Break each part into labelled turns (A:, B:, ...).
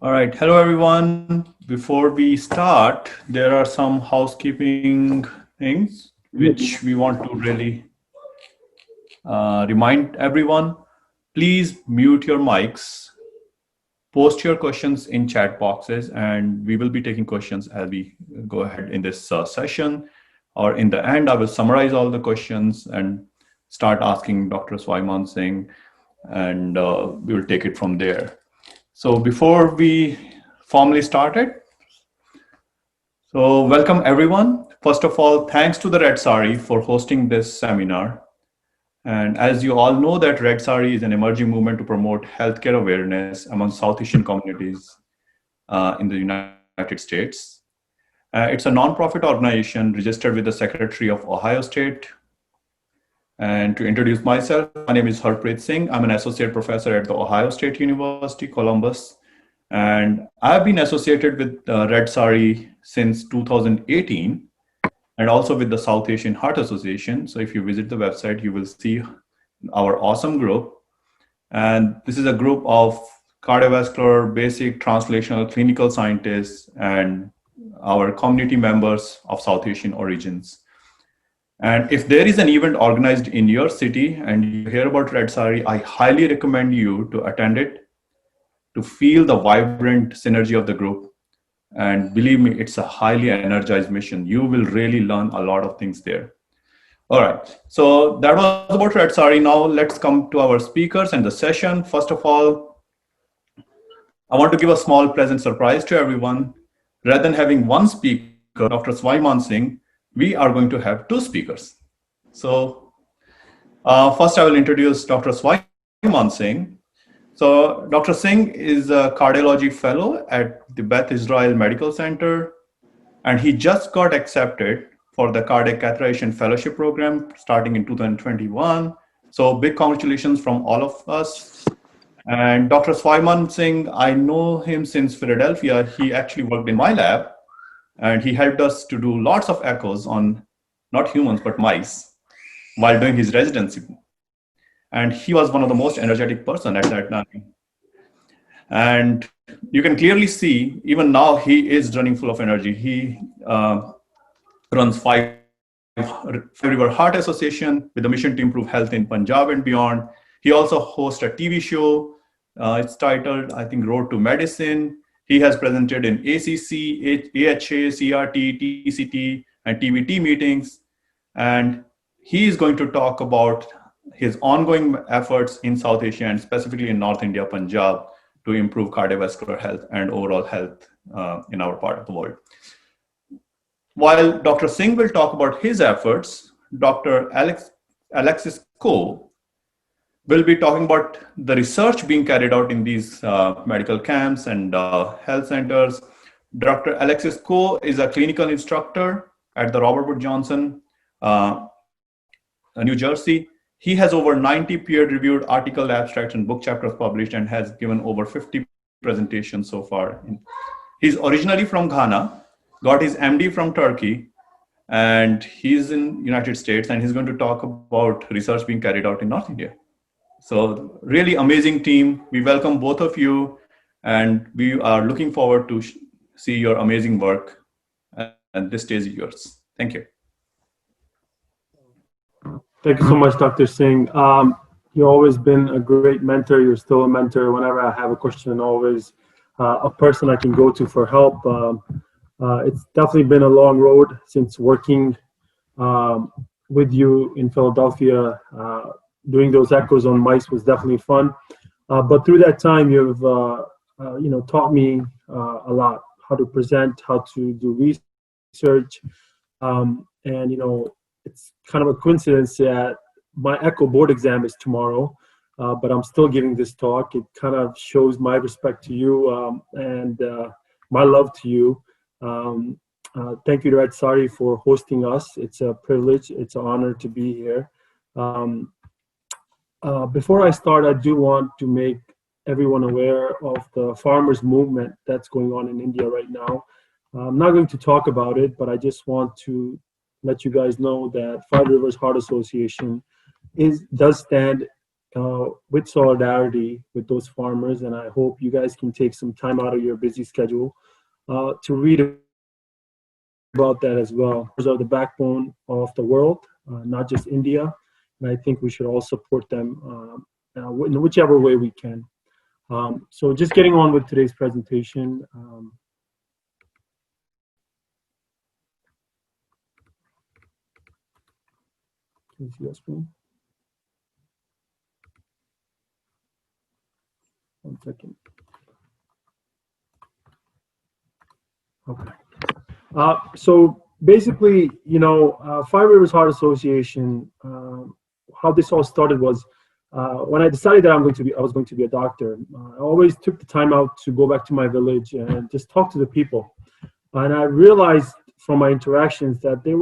A: All right. Hello, everyone. Before we start, there are some housekeeping things which we want to really remind everyone. Please mute your mics, post your questions in chat boxes, and we will be taking questions as we go ahead in this session. Or in the end, I will summarize all the questions and start asking Dr. Swaiman Singh, and we will take it from there. So before we formally started, so welcome everyone. First of all, thanks to the Red Saree for hosting this seminar. And as you all know that Red Saree is an emerging movement to promote healthcare awareness among South Asian communities in the United States. It's a nonprofit organization registered with the Secretary of Ohio State. And to introduce myself, my name is Harpreet Singh. I'm an associate professor at the Ohio State University, Columbus. And I've been associated with Red Saree since 2018, and also with the South Asian Heart Association. So if you visit the website, you will see our awesome group. And this is a group of cardiovascular, basic, translational, clinical scientists, and our community members of South Asian origins. And if there is an event organized in your city and you hear about Red Saree, I highly recommend you to attend it, to feel the vibrant synergy of the group. And believe me, it's a highly energized mission. You will really learn a lot of things there. All right, so that was about Red Saree. Now let's come to our speakers and the session. First of all, I want to give a small pleasant surprise to everyone. Rather than having one speaker, Dr. Swaiman Singh, we are going to have two speakers. So first I will introduce Dr. Swaiman Singh. So Dr. Singh is a cardiology fellow at the Beth Israel Medical Center, and he just got accepted for the Cardiac Catheterization Fellowship Program starting in 2021. So big congratulations from all of us. And Dr. Swaiman Singh, I know him since Philadelphia. He actually worked in my lab, and he helped us to do lots of echoes on not humans, but mice while doing his residency. And he was one of the most energetic person at that time. And you can clearly see, even now, he is running full of energy. He runs five River Heart Association with a mission to improve health in Punjab and beyond. He also hosts a TV show. It's titled, I think, Road to Medicine. He has presented in ACC, AHA, CRT, TCT, and TVT meetings. And he is going to talk about his ongoing efforts in South Asia and specifically in North India, Punjab, to improve cardiovascular health and overall health in our part of the world. While Dr. Singh will talk about his efforts, Dr. Alexis Ko will be talking about the research being carried out in these medical camps and health centers. Dr. Alexis Ko is a clinical instructor at the Robert Wood Johnson, New Jersey. He has over 90 peer-reviewed article, abstracts, and book chapters published and has given over 50 presentations so far. He's originally from Ghana, got his MD from Turkey, and he's in United States, and he's going to talk about research being carried out in North India. So really amazing team. We welcome both of you, and we are looking forward to see your amazing work. And this stage is yours. Thank you.
B: Thank you so much, Dr. Singh. You've always been a great mentor. You're still a mentor. Whenever I have a question, always a person I can go to for help. It's definitely been a long road since working with you in Philadelphia. Doing those echoes on mice was definitely fun. But through that time, you've taught me a lot, how to present, how to do research, and it's kind of a coincidence that my echo board exam is tomorrow, but I'm still giving this talk. It kind of shows my respect to you and my love to you. Thank you to Red Saree for hosting us. It's a privilege. It's an honor to be here. Before I start, I do want to make everyone aware of the farmers movement that's going on in India right now. I'm not going to talk about it, but I just want to let you guys know that Five Rivers Heart Association does stand with solidarity with those farmers. And I hope you guys can take some time out of your busy schedule to read about that as well. Those are the backbone of the world, not just India. And I think we should all support them in whichever way we can. So just getting on with today's presentation. Can you see that screen? One second. Okay. So basically, Five Rivers Heart Association, how this all started was when I decided that I was going to be a doctor. I always took the time out to go back to my village and just talk to the people. And I realized from my interactions that there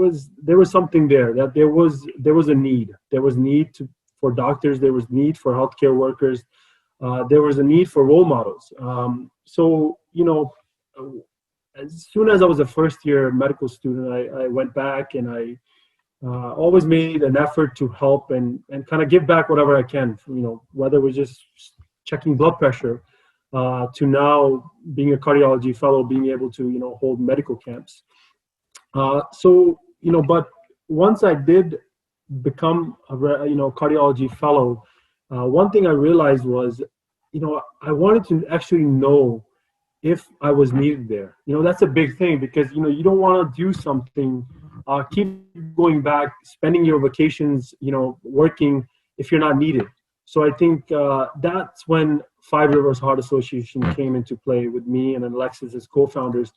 B: was something there, that there was a need. There was need for doctors. There was need for healthcare workers. There was a need for role models. As soon as I was a first-year medical student, I went back and I always made an effort to help and kind of give back whatever I can. Whether it was just checking blood pressure, to now being a cardiology fellow, being able to hold medical camps. But once I did become a cardiology fellow, one thing I realized was, I wanted to actually know if I was needed there. That's a big thing, because you don't want to do something, keep going back, spending your vacations, working if you're not needed. So I think that's when Five Rivers Heart Association came into play with me and Alexis as co-founders.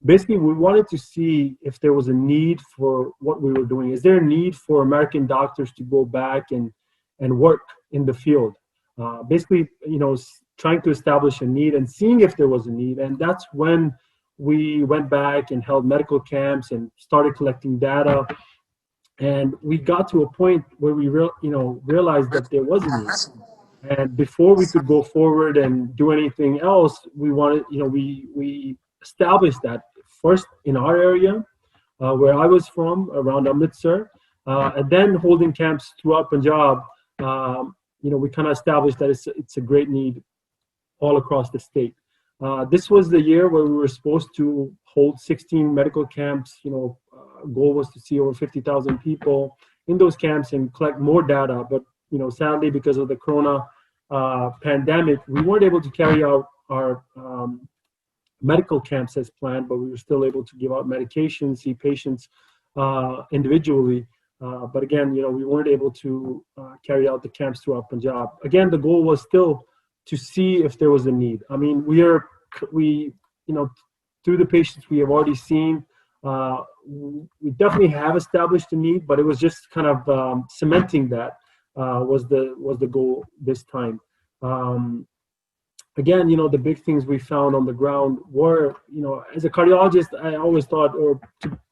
B: Basically, we wanted to see if there was a need for what we were doing. Is there a need for American doctors to go back and work in the field? Basically, trying to establish a need and seeing if there was a need. And that's when we went back and held medical camps and started collecting data. And we got to a point where we realized that there was a need. And before we could go forward and do anything else, we wanted, we established that first in our area, where I was from, around Amritsar, and then holding camps throughout Punjab. We kind of established that it's a great need all across the state. This was the year where we were supposed to hold 16 medical camps. Goal was to see over 50,000 people in those camps and collect more data. But sadly, because of the Corona pandemic, we weren't able to carry out our medical camps as planned. But we were still able to give out medication, see patients individually. But again, we weren't able to carry out the camps throughout Punjab. Again, the goal was still to see if there was a need. I mean, we through the patients we have already seen, we definitely have established a need, but it was just kind of cementing that was the goal this time. Again, the big things we found on the ground were, as a cardiologist, I always thought,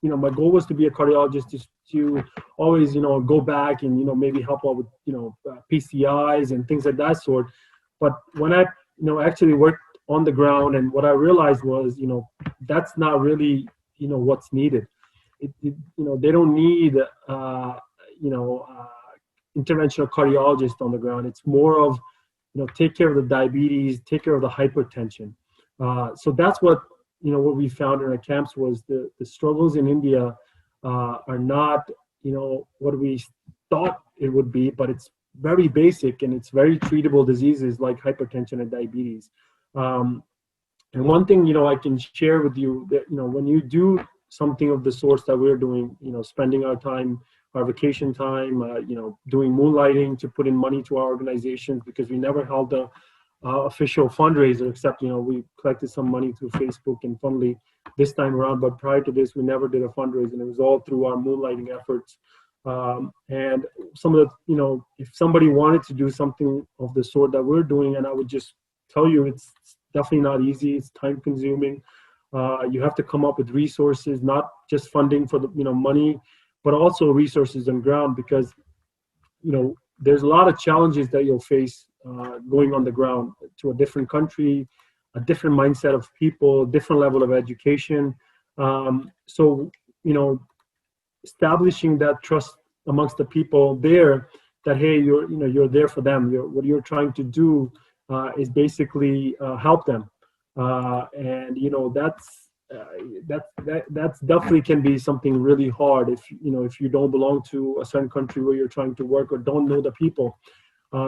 B: my goal was to be a cardiologist, to always, go back and, maybe help out with, PCIs and things like that sort. But when I, actually worked on the ground, and what I realized was, that's not really, what's needed. They don't need, interventional cardiologist on the ground. It's more of, take care of the diabetes, take care of the hypertension. So that's what, what we found in our camps was the struggles in India are not, what we thought it would be, but it's very basic and it's very treatable diseases like hypertension and diabetes. And one thing, I can share with you that, when you do something of the sorts that we're doing, spending our time, our vacation time, doing moonlighting to put in money to our organizations, because we never held a official fundraiser, except, we collected some money through Facebook and Fundly this time around. But prior to this, we never did a fundraiser, and it was all through our moonlighting efforts. And some of the, if somebody wanted to do something of the sort that we're doing, and I would just tell you, it's definitely not easy. It's time consuming. You have to come up with resources, not just funding for the, money, but also resources on ground, because, there's a lot of challenges that you'll face going on the ground to a different country, a different mindset of people, different level of education. So, establishing that trust amongst the people there that, hey, you're there for them. What you're trying to do is basically help them, and that's definitely can be something really hard if you don't belong to a certain country where you're trying to work or don't know the people.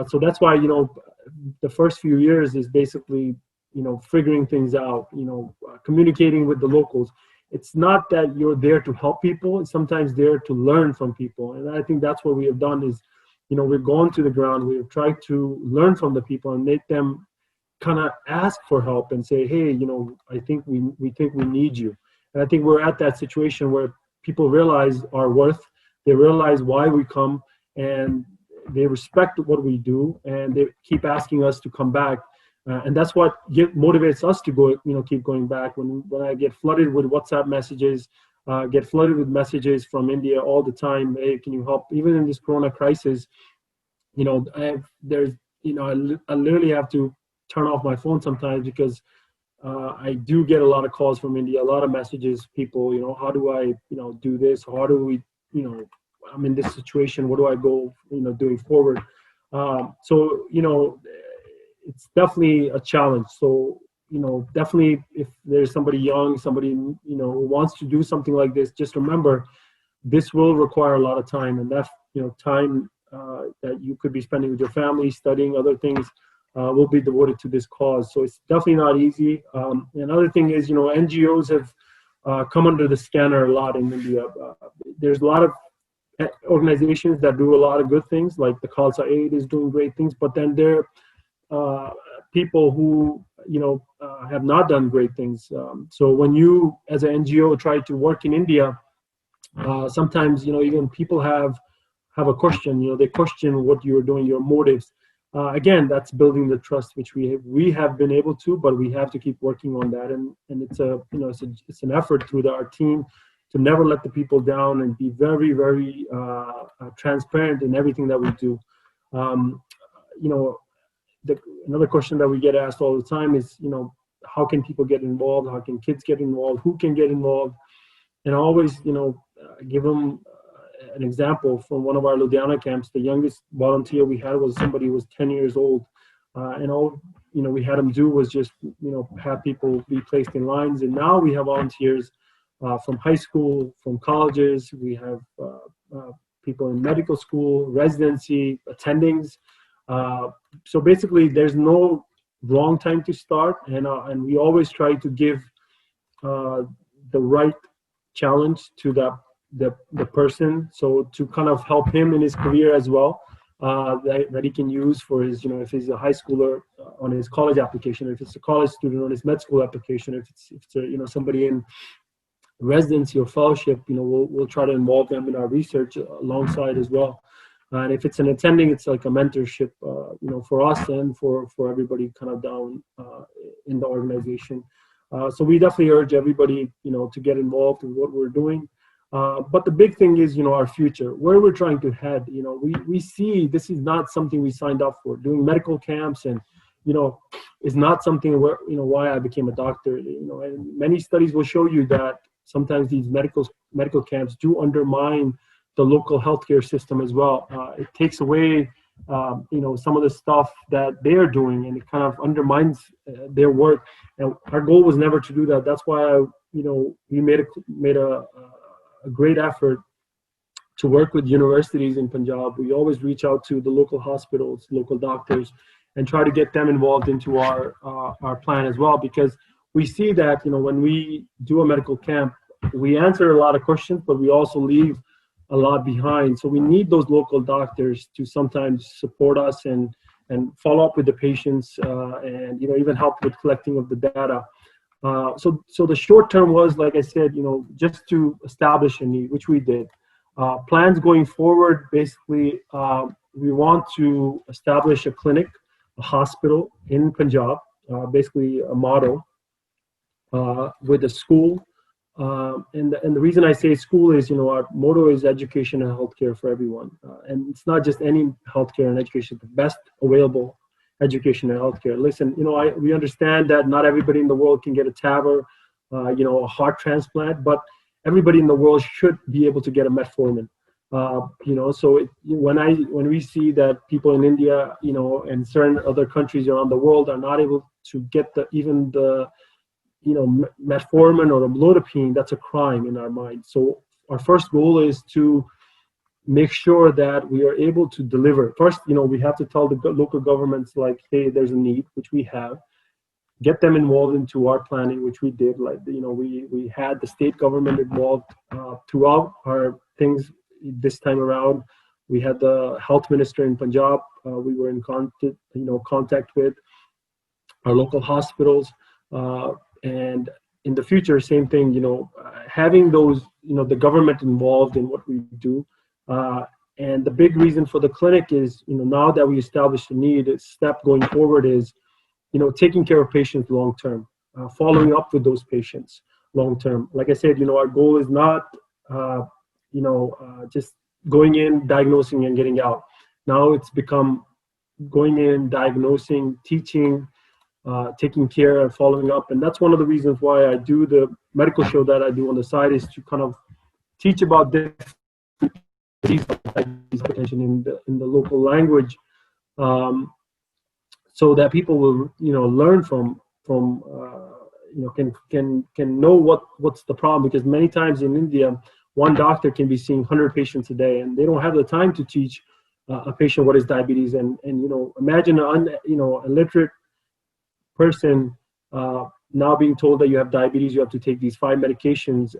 B: So that's why the first few years is basically figuring things out, communicating with the locals. It's not that you're there to help people, it's sometimes there to learn from people. And I think that's what we have done is, we've gone to the ground, we've tried to learn from the people and make them kind of ask for help and say, hey, I think we think we need you. And I think we're at that situation where people realize our worth, they realize why we come, and they respect what we do, and they keep asking us to come back. And that's what motivates us to go, keep going back. When I get flooded with WhatsApp messages, get flooded with messages from India all the time, hey, can you help? Even in this Corona crisis, I literally have to turn off my phone sometimes because I do get a lot of calls from India, a lot of messages, people, how do I, do this? How do we, I'm in this situation, what do I go, doing forward? So, it's definitely a challenge. So, definitely if there's somebody young, somebody, who wants to do something like this, just remember, this will require a lot of time, and that, time that you could be spending with your family, studying other things, will be devoted to this cause. So it's definitely not easy. Another thing is, NGOs have come under the scanner a lot in India. There's a lot of organizations that do a lot of good things, like the Khalsa Aid is doing great things, but then there are people who have not done great things. So when you as an NGO try to work in India, sometimes even people have a question. They question what you're doing, your motives. Again, that's building the trust, which we have been able to, but we have to keep working on that. And it's it's an effort through our team to never let the people down and be very, very transparent in everything that we do. Another question that we get asked all the time is, how can people get involved? How can kids get involved? Who can get involved? And I always, give them an example from one of our Ludhiana camps. The youngest volunteer we had was somebody who was 10 years old. And all, we had him do was just, have people be placed in lines. And now we have volunteers from high school, from colleges. We have people in medical school, residency, attendings. So basically, there's no wrong time to start, and we always try to give the right challenge to the person, so to kind of help him in his career as well, that he can use for his, if he's a high schooler on his college application, if it's a college student on his med school application, if it's somebody in residency or fellowship, we'll try to involve them in our research alongside as well. And if it's an attending, it's like a mentorship, for us and for everybody kind of down in the organization. So we definitely urge everybody, to get involved in what we're doing. But the big thing is, our future, where we're trying to head. We see this is not something we signed up for. Doing medical camps and, is not something where, why I became a doctor. And many studies will show you that sometimes these medical camps do undermine the local healthcare system as well. It takes away, some of the stuff that they're doing, and it kind of undermines their work. And our goal was never to do that. That's why we made a great effort to work with universities in Punjab. We always reach out to the local hospitals, local doctors, and try to get them involved into our plan as well, because we see that when we do a medical camp, we answer a lot of questions, but we also leave a lot behind. So we need those local doctors to sometimes support us and follow up with the patients, and even help with collecting of the data. So the short term was, like I said, just to establish a need, which we did. Plans going forward, basically, we want to establish a clinic, a hospital in Punjab, basically a model with a school. And the reason I say school is, our motto is education and healthcare for everyone. And it's not just any healthcare and education, the best available education and healthcare. Listen, we understand that not everybody in the world can get a TAVR, a heart transplant, but everybody in the world should be able to get a metformin. So when we see that people in India, and certain other countries around the world are not able to get even the metformin or amlodipine, that's a crime in our mind. So our first goal is to make sure that we are able to deliver. First, we have to tell the local governments, like, hey, there's a need, which we have. Get them involved into our planning, which we did. Like, we had the state government involved throughout our things this time around. We had the health minister in Punjab. We were in contact with our local hospitals, and in the future, same thing. Having those, the government involved in what we do. And the big reason for the clinic is, now that we established the need, a step going forward is, taking care of patients long term, following up with those patients long term. Like I said, our goal is not, just going in, diagnosing, and getting out. Now it's become going in, diagnosing, teaching, taking care, and following up. And that's one of the reasons why I do the medical show that I do on the side, is to kind of teach about different hypertension in the local language, so that people will learn from can know what's the problem. Because many times in India, one doctor can be seeing 100 patients a day, and they don't have the time to teach a patient what is diabetes. And imagine a literate person now being told that you have diabetes, you have to take these 5 medications,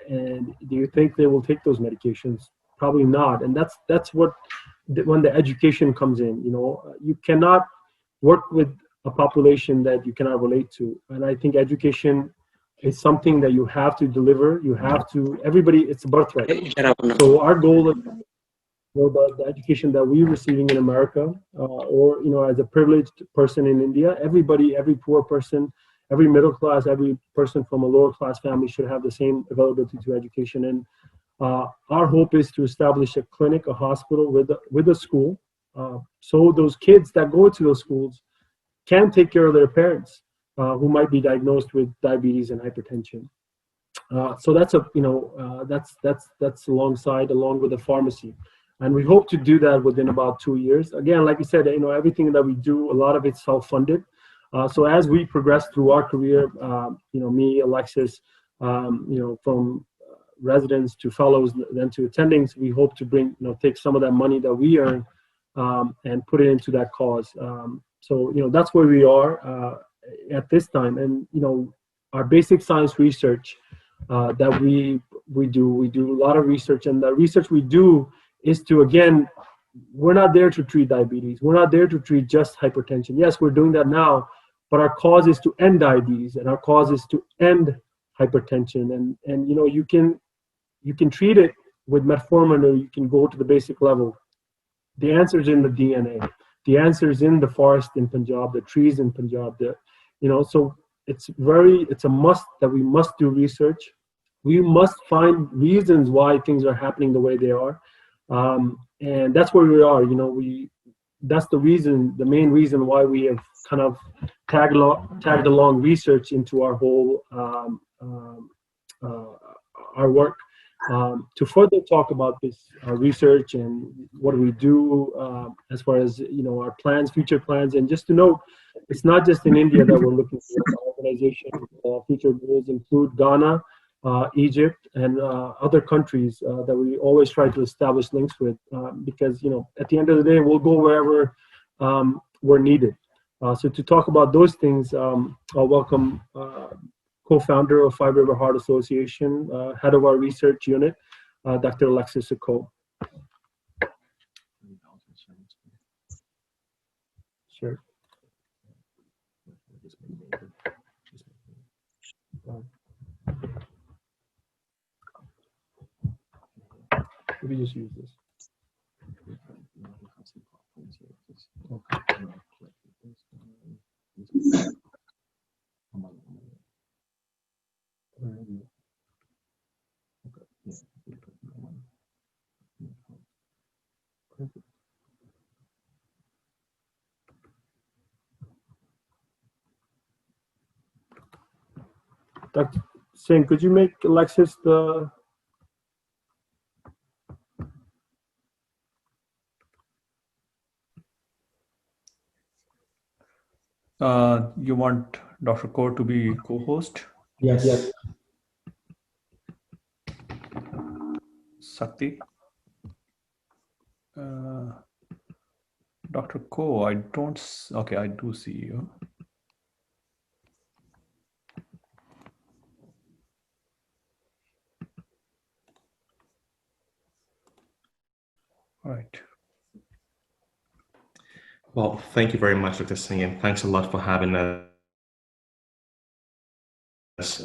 B: and do you think they will take those medications? Probably not. And that's what when the education comes in. You cannot work with a population that you cannot relate to. And I think education is something that you have to deliver. You have to, everybody, it's a birthright. So our goal is, the education that we're receiving in America, or as a privileged person in India, everybody, every poor person, every middle class, every person from a lower class family should have the same availability to education. And our hope is to establish a clinic, a hospital with a school, so those kids that go to those schools can take care of their parents who might be diagnosed with diabetes and hypertension. So that's along with the pharmacy. And we hope to do that within about 2 years. Again, like you said, everything that we do, a lot of it's self-funded. So as we progress through our career, me, Alexis, from residents to fellows, then to attendings, we hope to take some of that money that we earn and put it into that cause. So that's where we are at this time. And our basic science research that we do a lot of research, and the research we do is to, again, we're not there to treat diabetes. We're not there to treat just hypertension. Yes, we're doing that now, but our cause is to end diabetes, and our cause is to end hypertension. And you can treat it with metformin, or you can go to the basic level. The answer is in the DNA. The answer is in the forest in Punjab, the trees in Punjab. So it's a must that we must do research. We must find reasons why things are happening the way they are. And that's where we are. That's the main reason why we have kind of tagged along research into our whole our work. To further talk about this research and what we do as far as our plans, future plans, and just to note, it's not just in India that we're looking for our organization. Future goals include Ghana, Egypt, and other countries that we always try to establish links with, because at the end of the day, we'll go wherever we're needed. So to talk about those things, I'll welcome co-founder of Five River Heart Association, head of our research unit, Dr. Alexis Sacco. Sure. Let me just use this. Okay. Dr. Singh, could you make Alexis the
A: You want Dr. Kaur to be co-host?
B: Yes.
A: Sakti? Uh, Dr. Ko, I don't. Okay, I do see you. All right.
C: Well, thank you very much, Dr. Singh, and thanks a lot for having us. It's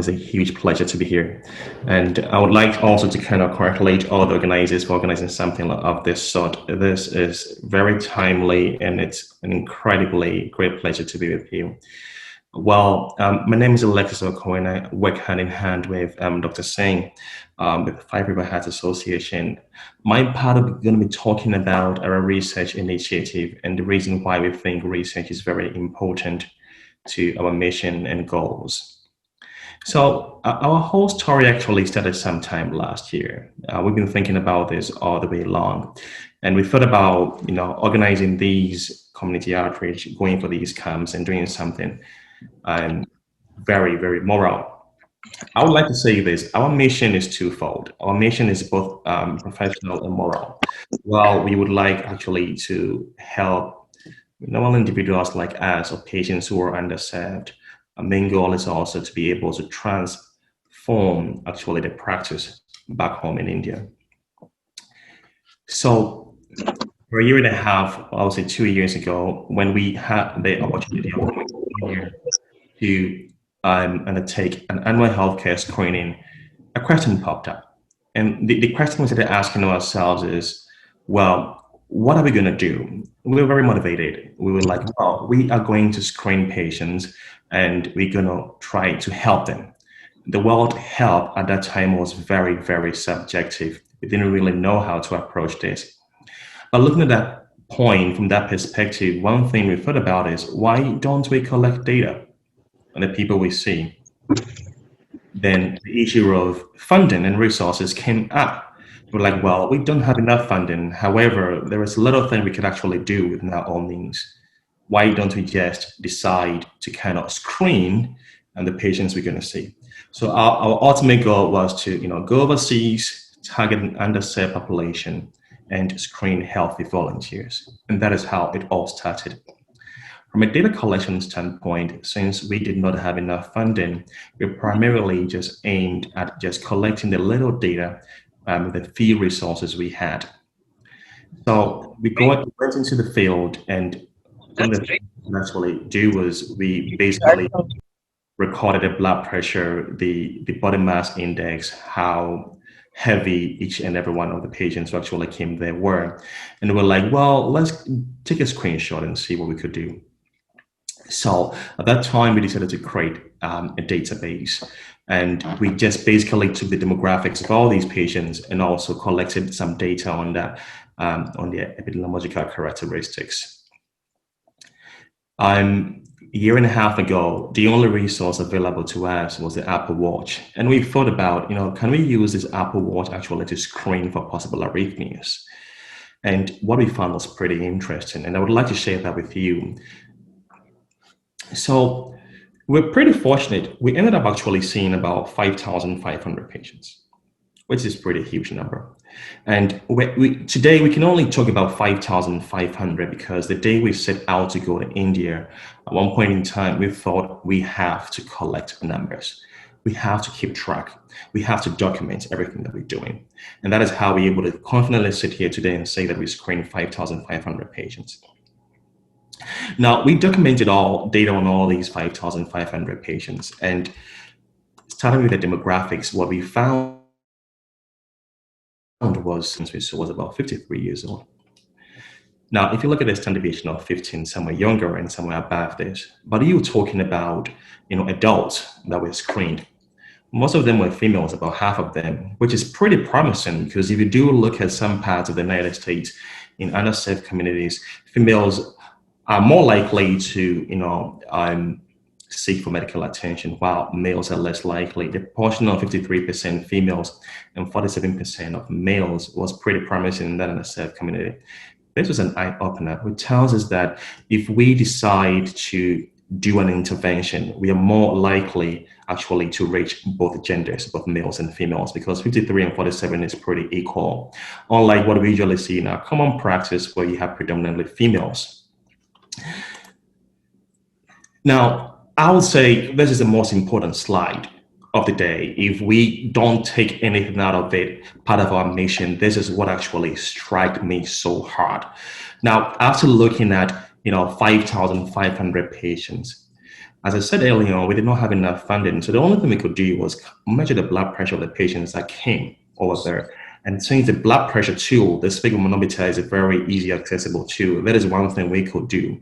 C: a huge pleasure to be here. And I would like also to kind of congratulate all the organizers for organizing something of this sort. This is very timely, and it's an incredibly great pleasure to be with you. Well, my name is Alexis Okoye. I work hand in hand with Dr. Singh with Five River Heart Association. My part of going to be talking about our research initiative and the reason why we think research is very important to our mission and goals. So our whole story actually started sometime last year. We've been thinking about this all the way along, and we thought about organizing these community outreach, going for these camps, and doing something very, very moral. I would like to say this: our mission is twofold. Our mission is both professional and moral. Well, we would like actually to help normal individuals like us or patients who are underserved. Our main goal is also to be able to transform actually the practice back home in India. So for a year and a half, I would say 2 years ago, when we had the opportunity of coming to India to undertake an annual healthcare screening, a question popped up. And the question we started asking ourselves is, well, what are we going to do? We were very motivated. We were like, well, we are going to screen patients and we're going to try to help them. The word help at that time was very, very subjective. We didn't really know how to approach this. But looking at that point from that perspective, one thing we thought about is, why don't we collect data on the people we see? Then the issue of funding and resources came up. We're like, well, we don't have enough funding. However, there is a little thing we could actually do within our own means. Why don't we just decide to kind of screen the patients we're going to see? So our ultimate goal was to go overseas, target an underserved population, and screen healthy volunteers. And that is how it all started. From a data collection standpoint, since we did not have enough funding, we primarily just aimed at just collecting the little data with the few resources we had. So we went into the field, and one of the things we actually do was we basically recorded the blood pressure, the body mass index, how heavy each and every one of the patients who actually came there were. And we're like, well, let's take a screenshot and see what we could do. So at that time, we decided to create a database, and we just basically took the demographics of all these patients and also collected some data on that, on their epidemiological characteristics. A year and a half ago, the only resource available to us was the iWatch, and we thought about, can we use this iWatch actually to screen for possible arrhythmias? And what we found was pretty interesting, and I would like to share that with you. So we're pretty fortunate. We ended up actually seeing about 5,500 patients, which is a pretty huge number. And today we can only talk about 5,500 because the day we set out to go to India, at one point in time, we thought we have to collect numbers. We have to keep track. We have to document everything that we're doing. And that is how we're able to confidently sit here today and say that we screened 5,500 patients. Now, we documented all data on all these 5,500 patients, and starting with the demographics, what we found was about 53 years old. Now, if you look at the standard deviation of 15, somewhere younger and somewhere above this, but you're talking about adults that were screened. Most of them were females, about half of them, which is pretty promising because if you do look at some parts of the United States in underserved communities, females are more likely to, seek for medical attention, while males are less likely. The proportion of 53% females and 47% of males was pretty promising in that underserved community. this was an eye-opener, which tells us that if we decide to do an intervention, we are more likely actually to reach both genders, both males and females, because 53 and 47 is pretty equal, unlike what we usually see in our common practice where you have predominantly females. Now, I would say this is the most important slide of the day. If we don't take anything out of it, part of our mission, this is what actually struck me so hard. Now, after looking at 5,500 patients, as I said earlier, we did not have enough funding. So the only thing we could do was measure the blood pressure of the patients that came over there. And since the blood pressure tool, the sphygmomanometer, is a very easy accessible tool, that is one thing we could do.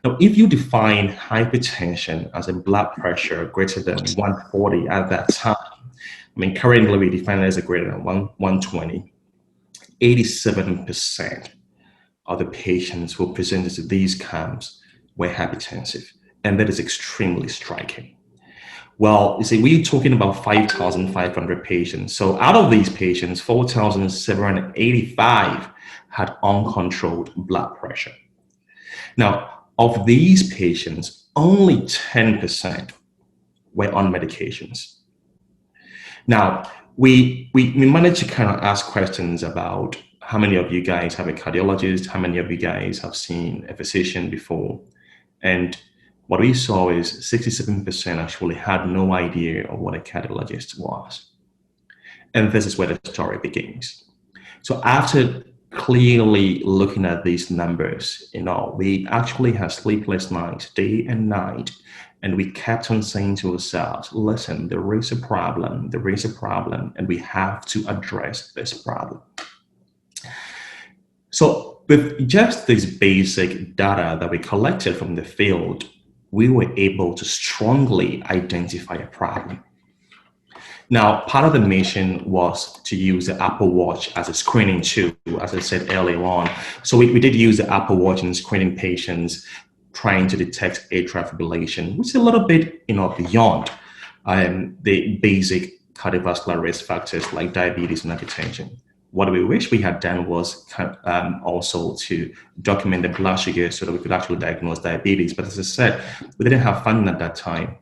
C: Now, if you define hypertension as a blood pressure greater than 140 at that time, currently we define it as a greater than 120, 87% of the patients who presented to these camps were hypertensive. And that is extremely striking. Well, you see, we're talking about 5,500 patients. So out of these patients, 4,785 had uncontrolled blood pressure. Now, of these patients, only 10% were on medications. Now, we managed to kind of ask questions about how many of you guys have a cardiologist, how many of you guys have seen a physician before. And what we saw is 67% actually had no idea of what a cardiologist was. And this is where the story begins. So after clearly looking at these numbers, we actually had sleepless nights, day and night, and we kept on saying to ourselves, listen, there is a problem, and we have to address this problem. So with just this basic data that we collected from the field, we were able to strongly identify a problem. Now, part of the mission was to use the iWatch as a screening tool, as I said earlier on. So we did use the iWatch in screening patients, trying to detect atrial fibrillation, which is a little bit, beyond the basic cardiovascular risk factors like diabetes and hypertension. What we wish we had done was also to document the blood sugar so that we could actually diagnose diabetes. But as I said, we didn't have funding at that time.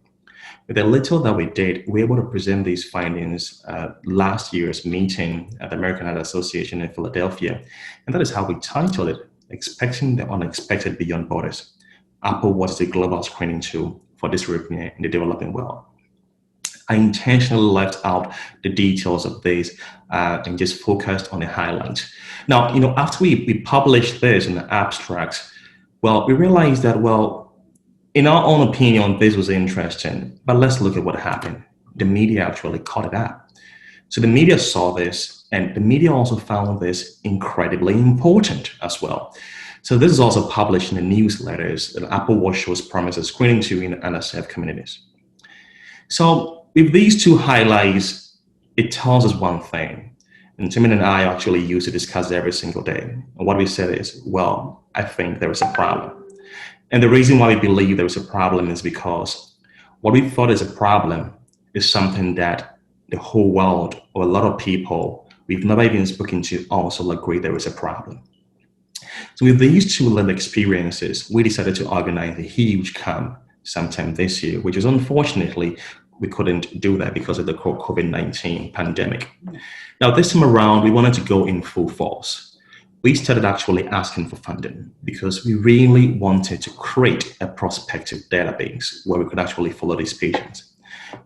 C: With the little that we did, we were able to present these findings at last year's meeting at the American Heart Association in Philadelphia. And that is how we titled it, Expecting the Unexpected Beyond Borders. iWatch is a global screening tool for dyslipidemia in the developing world. I intentionally left out the details of this and just focused on the highlights. Now, after we published this in the abstract, we realized that, in our own opinion, this was interesting, but let's look at what happened. The media actually caught it up. So the media saw this, and the media also found this incredibly important as well. So this is also published in the newsletters that iWatch shows promise as screening tool in NSF communities. So with these two highlights, it tells us one thing, and Timon and I actually use to discuss every single day. And what we said is, I think there is a problem. And the reason why we believe there is a problem is because what we thought is a problem is something that the whole world, or a lot of people we've never even spoken to, also agree there is a problem. So with these two lived experiences, we decided to organize a huge camp sometime this year, which is unfortunately, we couldn't do that because of the COVID-19 pandemic. Now, this time around, we wanted to go in full force. We started actually asking for funding because we really wanted to create a prospective database where we could actually follow these patients.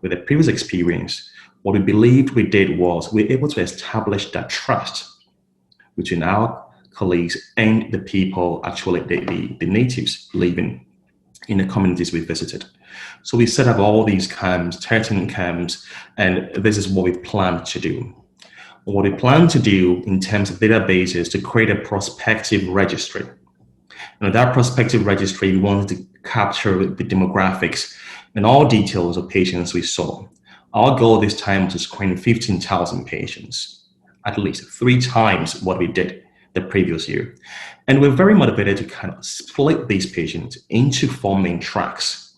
C: With the previous experience, what we believed we did was we were able to establish that trust between our colleagues and the people, actually the natives living in the communities we visited. So we set up all these camps, 13 camps, and this is what we plan to do. What we plan to do in terms of databases is to create a prospective registry. And that prospective registry, we wanted to capture the demographics and all details of patients we saw. Our goal this time was to screen 15,000 patients, at least 3 times what we did the previous year. And we're very motivated to kind of split these patients into 4 main tracks.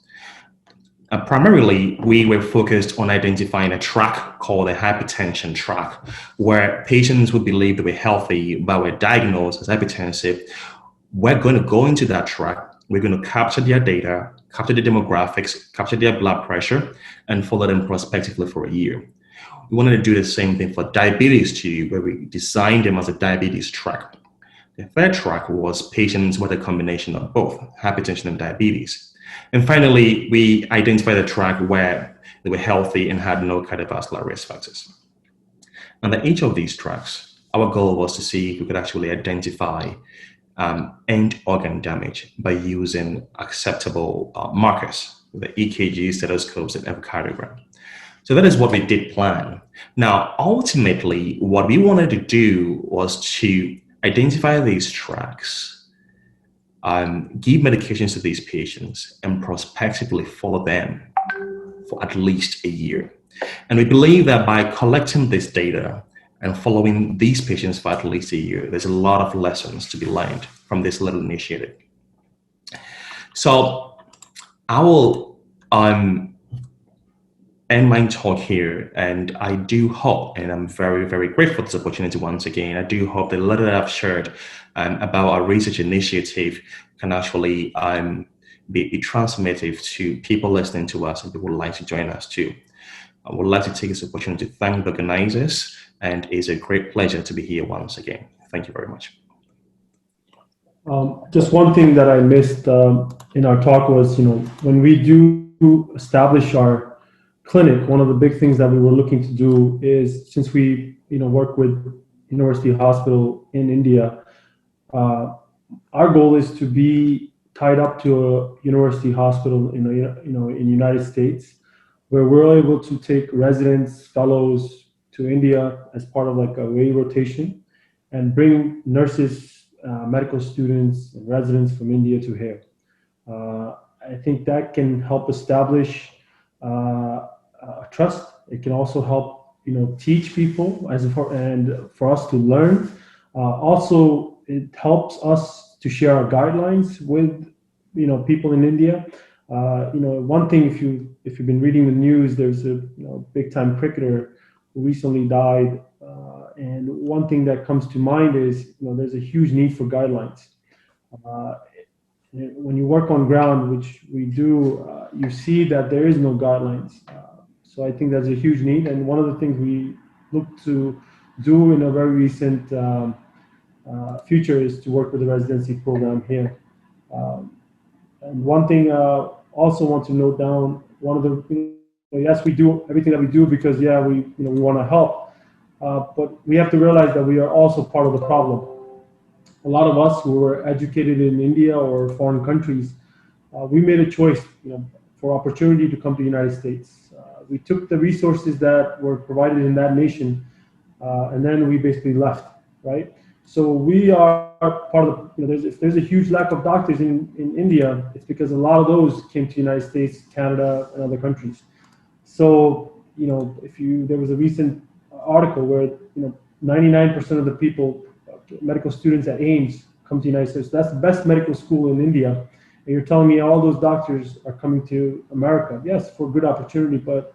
C: Primarily, we were focused on identifying a track called a hypertension track, where patients who believe they were healthy but were diagnosed as hypertensive. We're going to go into that track. We're going to capture their data, capture the demographics, capture their blood pressure, and follow them prospectively for a year. We wanted to do the same thing for diabetes too, where we designed them as a diabetes track. The third track was patients with a combination of both hypertension and diabetes. And finally, we identified a track where they were healthy and had no cardiovascular risk factors. Under each of these tracks, our goal was to see if we could actually identify end organ damage by using acceptable markers, the EKG, stethoscopes, and echocardiogram. So that is what we did plan. Now, ultimately, what we wanted to do was to identify these tracks, give medications to these patients, and prospectively follow them for at least a year. And we believe that by collecting this data and following these patients for at least a year, there's a lot of lessons to be learned from this little initiative. So I will end my talk here, and I do hope, and I'm very, very grateful for this opportunity once again, I do hope the little that I've shared about our research initiative can actually be transformative to people listening to us and people who would like to join us too. I would like to take this opportunity to thank the organizers, and it's a great pleasure to be here once again. Thank you very much.
B: Just one thing that I missed in our talk was, when we do establish our clinic, one of the big things that we were looking to do is, since we work with University Hospital in India, our goal is to be tied up to a university hospital in United States, where we're able to take residents, fellows to India as part of like a way rotation, and bring nurses, medical students, and residents from India to here. I think that can help establish trust. It can also help teach people and for us to learn. Also, it helps us to share our guidelines with people in India. One thing, if you've been reading the news, there's a big time cricketer who recently died, and one thing that comes to mind is there's a huge need for guidelines. When you work on ground, which we do, you see that there is no guidelines. So I think that's a huge need, and one of the things we look to do in a very recent future is to work with the residency program here. And one thing also want to note down, one of the yes, we do everything that we do because we want to help, but we have to realize that we are also part of the problem. A lot of us who were educated in India or foreign countries, we made a choice, for opportunity to come to the United States. We took the resources that were provided in that nation, and then we basically left, right? So we are part of if there's a huge lack of doctors in India, it's because a lot of those came to the United States, Canada, and other countries. So, there was a recent article where, 99% of the people, medical students at Ames, come to the United States. That's the best medical school in India. And you're telling me all those doctors are coming to America. Yes, for good opportunity, but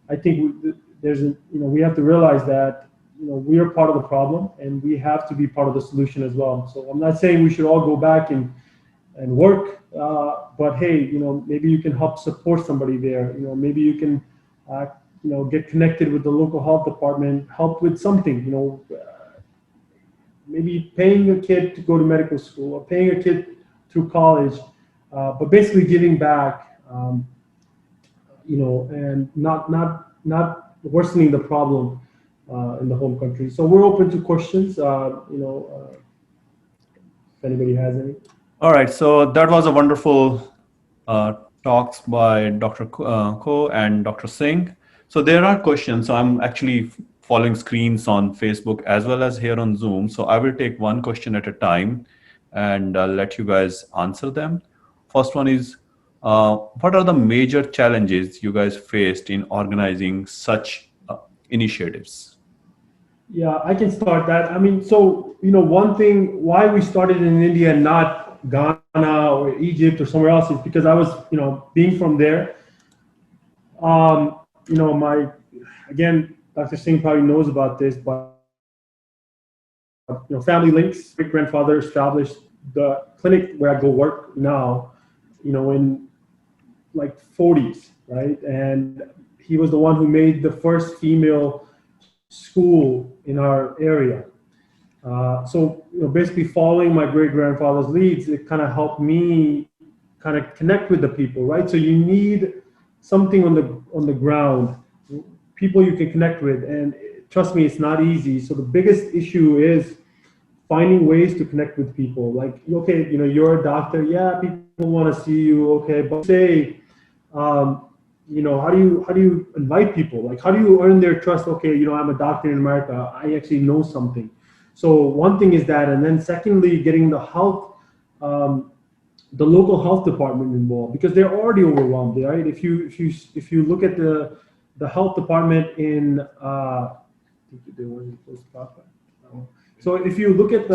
B: I think we have to realize that, we are part of the problem, and we have to be part of the solution as well. So I'm not saying we should all go back and work, but hey, maybe you can help support somebody there. Maybe you can, get connected with the local health department, help with something. Maybe paying a kid to go to medical school or paying a kid through college, but basically giving back, and not worsening the problem in the home country. So we're open to questions. If anybody has any.
A: All right. So that was a wonderful talks by Dr. Ko and Dr. Singh. So there are questions. So I'm actually following screens on Facebook as well as here on Zoom. So I will take one question at a time and let you guys answer them. First one is, what are the major challenges you guys faced in organizing such initiatives?
B: Yeah, I can start that. I mean, so, one thing why we started in India and not Ghana or Egypt or somewhere else is because I was, being from there, Again, Dr. Singh probably knows about this, but family links. Great grandfather established the clinic where I go work now, in like 40s, right? And he was the one who made the first female school in our area. So basically following my great grandfather's leads, it kind of helped me kind of connect with the people, right? So you need something on the ground, people you can connect with, and trust me, it's not easy. So the biggest issue is finding ways to connect with people. Like, okay, you're a doctor, yeah, people want to see you, okay, but say, how do you invite people? Like, how do you earn their trust? Okay, I'm a doctor in America, I actually know something. So one thing is that, and then secondly, getting the health, the local health department involved, because they're already overwhelmed, right? If you look at the health department in, so if you look at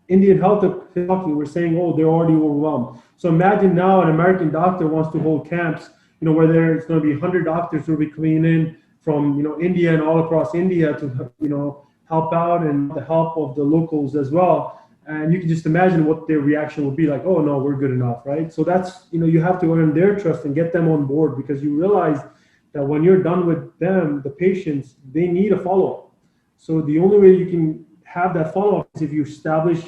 B: Indian health, we're saying, oh, they're already overwhelmed. So imagine now an American doctor wants to hold camps, where there's going to be 100 doctors who will be coming in from, India and all across India to, help out, and the help of the locals as well. And you can just imagine what their reaction would be like, oh no, we're good enough, right? So that's, you have to earn their trust and get them on board, because you realize that when you're done with them, the patients, they need a follow-up. So the only way you can have that follow-up is if you establish,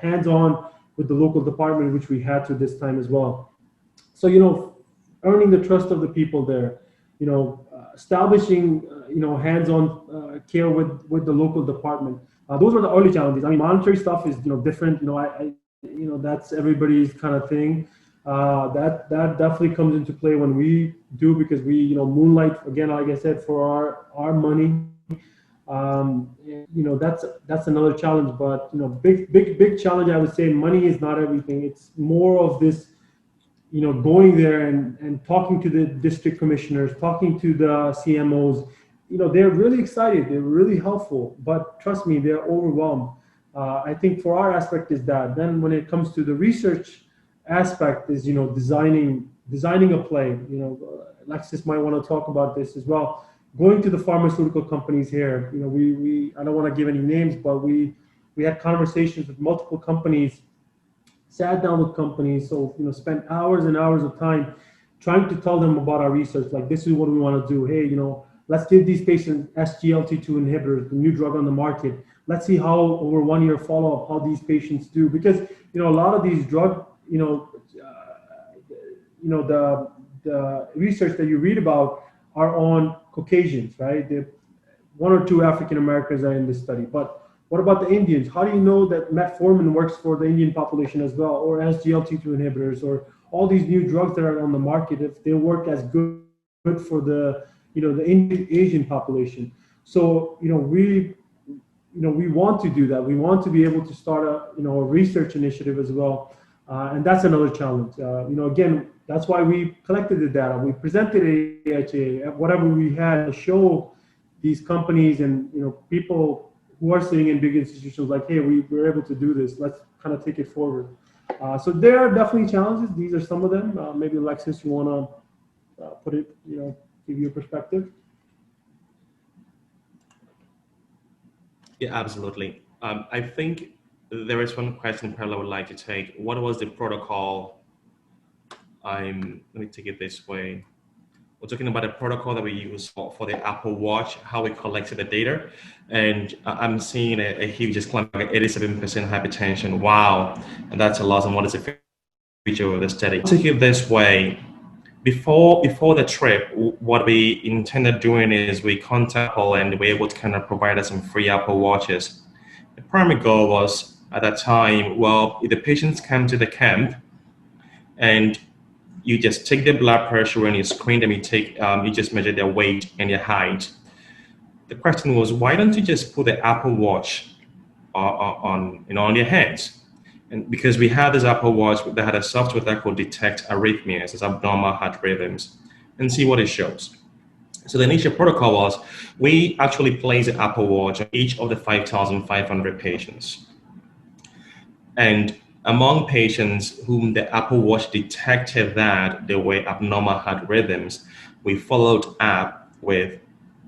B: hands-on with the local department, which we had to this time as well. So, earning the trust of the people there, establishing, hands-on care with the local department. Those are the early challenges. I mean, monetary stuff is, different. That's everybody's kind of thing. That definitely comes into play when we do, because we, moonlight, again, like I said, for our money. That's another challenge, but big challenge. I would say money is not everything. It's more of this, going there and talking to the district commissioners, talking to the CMOs. They're really excited, they're really helpful, but trust me, they're overwhelmed. I think for our aspect is that. Then when it comes to the research aspect is, designing a play. Alexis might want to talk about this as well. Going to the pharmaceutical companies here, we I don't want to give any names, but we had conversations with multiple companies, sat down with companies, so spent hours and hours of time trying to tell them about our research. Like, this is what we want to do. Hey, let's give these patients SGLT2 inhibitors, the new drug on the market. Let's see how over 1 year follow-up, how these patients do, because a lot of these drug, the research that you read about are on Caucasians, right? One or two African Americans are in this study, but what about the Indians? How do you know that metformin works for the Indian population as well, or SGLT2 inhibitors, or all these new drugs that are on the market, if they work as good for the the Indian Asian population? So we want to do that. We want to be able to start a research initiative as well, and that's another challenge. Again, that's why we collected the data. We presented AHA, whatever we had to show these companies and people who are sitting in big institutions, like, hey, we're able to do this. Let's kind of take it forward. So there are definitely challenges. These are some of them. Maybe Alexis, you want to put it, give you a perspective.
C: Yeah, absolutely. I think there is one question Perla would like to take. What was the protocol? Let me take it this way. We're talking about the protocol that we use for the Apple Watch, how we collected the data. And I'm seeing a huge discount, like 87% hypertension. Wow. And that's a lot. And what is the feature of the study? Take it this way. Before the trip, what we intended doing is we contact Apple and we were able to kind of provide us some free Apple Watches. The primary goal was at that time, well, if the patients come to the camp and you just take their blood pressure and you screen them, you just measure their weight and their height. The question was, why don't you just put the Apple Watch on their hands? And because we had this Apple Watch that had a software that could detect arrhythmias, as abnormal heart rhythms, and see what it shows. So the initial protocol was, we actually placed the Apple Watch on each of the 5,500 patients. And Among patients whom the Apple Watch detected that they were abnormal heart rhythms, we followed up with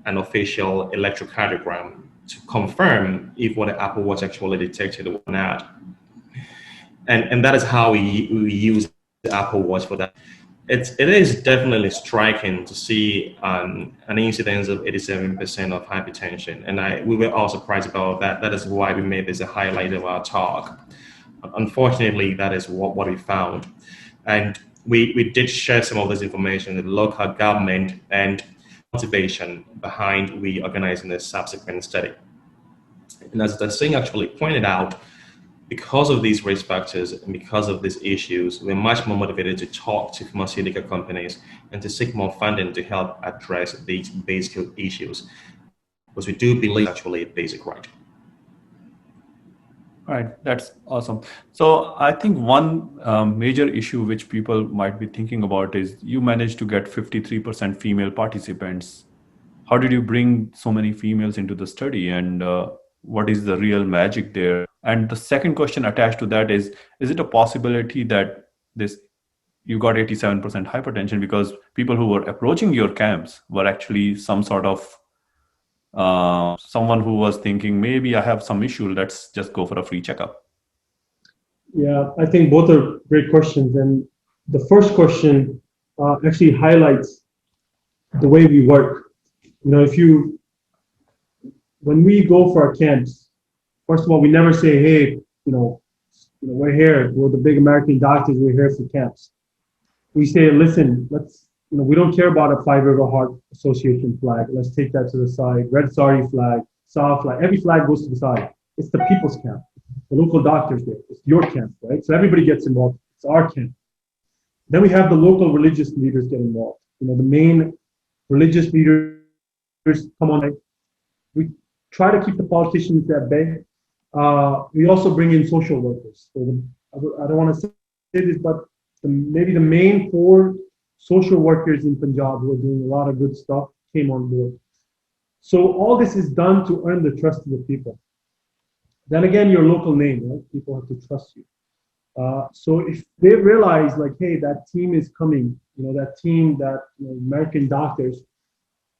C: an official electrocardiogram to confirm if what the Apple Watch actually detected or not. And that is how we use the Apple Watch for that. It is definitely striking to see an incidence of 87% of hypertension, and we were all surprised about that. That is why we made this a highlight of our talk. Unfortunately, that is what we found, and we did share some of this information with the local government and motivation behind we organizing this subsequent study. And as the Singh actually pointed out, because of these risk factors and because of these issues, we're much more motivated to talk to pharmaceutical companies and to seek more funding to help address these basic issues, because we do believe it's actually a basic right.
A: Right, that's awesome. So I think one major issue which people might be thinking about is you managed to get 53% female participants. How did you bring so many females into the study, and what is the real magic there? And the second question attached to that is it a possibility that this you got 87% hypertension because people who were approaching your camps were actually some sort of someone who was thinking, maybe I have some issue, let's just go for a free checkup?
B: Yeah, I think both are great questions. And the first question actually highlights the way we work. You know, when we go for our camps, first of all, we never say, hey, we're here, we're the big American doctors, we're here for camps. We say, listen, we don't care about a Five River Heart Association flag. Let's take that to the side. Red Saree flag, SAW flag, every flag goes to the side. It's the people's camp. The local doctors there. It's your camp, right? So everybody gets involved. It's our camp. Then we have the local religious leaders get involved. You know, the main religious leaders come on. We try to keep the politicians at bay. We also bring in social workers. So I don't want to say this, but maybe the main 4 social workers in Punjab who are doing a lot of good stuff came on board. So all this is done to earn the trust of the people. Then again, your local name, right? People have to trust you. So if they realize, like, hey, that team is coming, that team, American doctors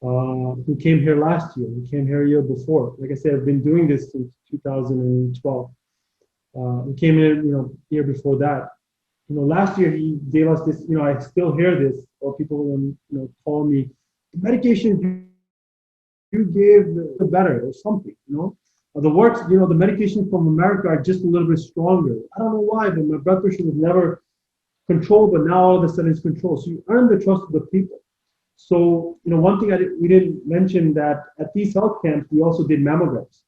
B: who came here last year, who came here a year before. Like I said, I've been doing this since 2012. We came in, year before that. Last year he gave us this. I still hear this, or people call me, the medication you gave the better or something. The works, the medications from America are just a little bit stronger. I don't know why, but my blood pressure was never controlled, but now all of a sudden it's controlled. So you earn the trust of the people. So, one thing we didn't mention that at these health camps, we also did mammograms.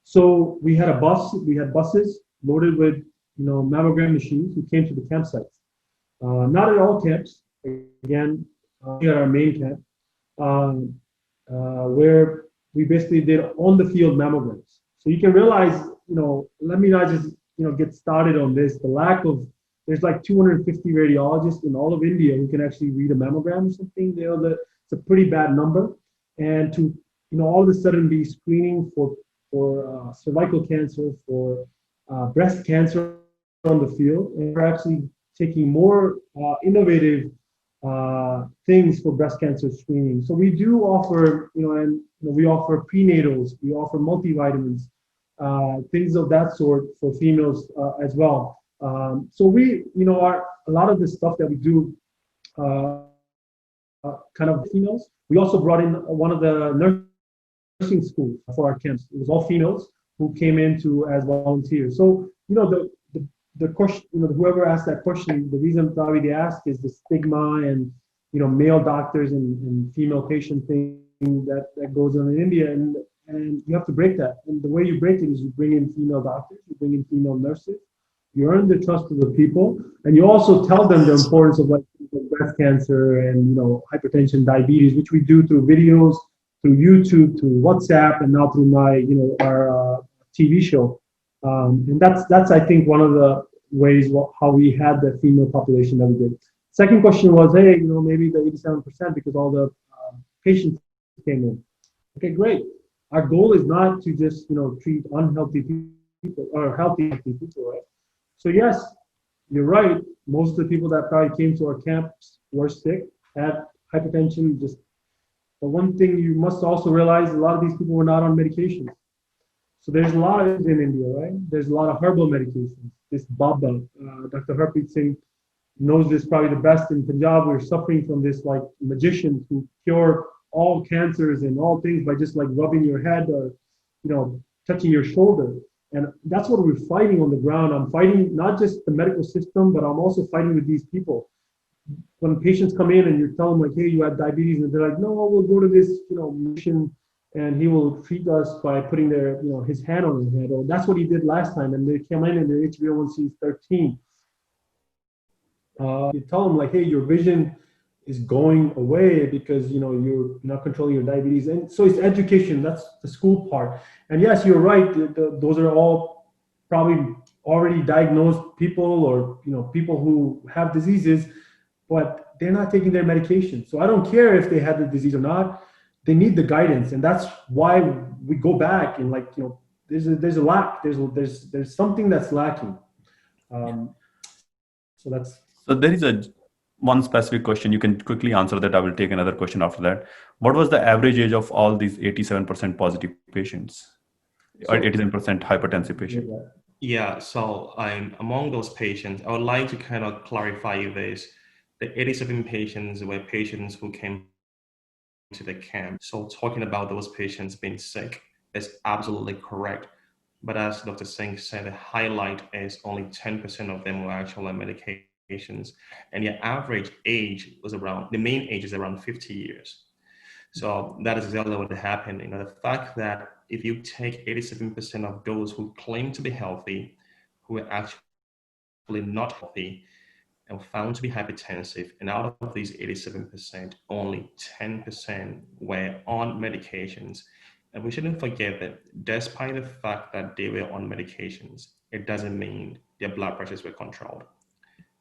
B: So we had buses loaded with, mammogram machines who came to the campsites. Not at all camps, again, at our main camp, where we basically did on-the-field mammograms. So you can realize, let me not just, get started on this. The lack of, there's like 250 radiologists in all of India who can actually read a mammogram or something. It's a pretty bad number. And to, all of a sudden be screening for cervical cancer, for breast cancer on the field, and we're actually taking more innovative things for breast cancer screening. So we do offer, we offer prenatals, we offer multivitamins, things of that sort for females as well. So we, a lot of the stuff that we do, kind of females. We also brought in one of the nursing schools for our camps. It was all females who came in as volunteers. So, the question, whoever asked that question, the reason probably they asked is the stigma and, male doctors and female patient thing that goes on in India. And you have to break that. And the way you break it is you bring in female doctors, you bring in female nurses, you earn the trust of the people, and you also tell them the importance of like breast cancer and, hypertension, diabetes, which we do through videos, through YouTube, through WhatsApp, and now through my, our TV show. And that's I think one of the ways how we had the female population that we did. Second question was, hey, maybe the 87% because all the patients came in. Okay, great. Our goal is not to just treat unhealthy people, or healthy people, right? So yes, you're right. Most of the people that probably came to our camps were sick, had hypertension. Just but one thing you must also realize: a lot of these people were not on medications. So there's a lot of it in India, right? There's a lot of herbal medications. This Baba, Dr. Harpreet Singh knows this probably the best in Punjab. We're suffering from this like magicians who cure all cancers and all things by just like rubbing your head or, touching your shoulder. And that's what we're fighting on the ground. I'm fighting not just the medical system, but I'm also fighting with these people. When patients come in and you tell them like, hey, you have diabetes, and they're like, no, we'll go to this, magician and he will treat us by putting his hand on his head. Or that's what he did last time. And they came in and their HbA1c is 13. You tell them like, hey, your vision is going away because you're not controlling your diabetes, and so it's education. That's the school part. And yes, you're right. Those are all probably already diagnosed people, or people who have diseases, but they're not taking their medication. So I don't care if they had the disease or not. They need the guidance, and that's why we go back and there's a lack. There's something that's lacking. So that's.
A: So there is one specific question. You can quickly answer that. I will take another question after that. What was the average age of all these 87% positive patients, or 87% hypertensive patients?
C: Yeah, so among those patients, I would like to kind of clarify this. The 87 patients were patients who came to the camp. So talking about those patients being sick is absolutely correct. But as Dr. Singh said, the highlight is only 10% of them were actually on medications. And the average age was the main age is around 50 years. So that is exactly what happened. The fact that if you take 87% of those who claim to be healthy, who are actually not healthy, and found to be hypertensive, and out of these 87%, only 10% were on medications. And we shouldn't forget that despite the fact that they were on medications, it doesn't mean their blood pressures were controlled.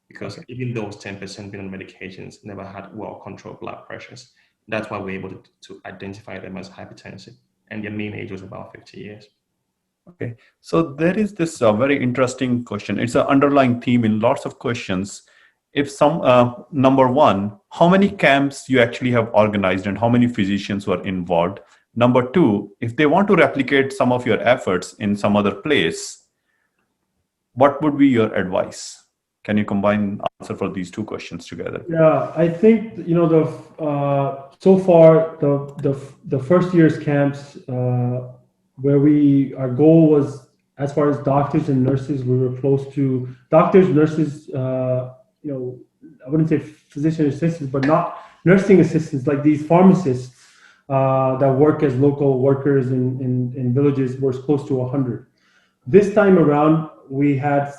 C: Because even those 10% being on medications never had well-controlled blood pressures. That's why we're able to identify them as hypertensive. And their mean age was about 50 years.
A: Okay, so there is this very interesting question. It's an underlying theme in lots of questions. If number one, how many camps you actually have organized and how many physicians were involved? Number two, if they want to replicate some of your efforts in some other place, what would be your advice? Can you combine answer for these two questions together?
B: Yeah, I think so far the first year's camps where our goal was, as far as doctors and nurses, we were close to doctors, nurses. I wouldn't say physician assistants, but not nursing assistants, like these pharmacists that work as local workers in villages, was close to 100. This time around, we had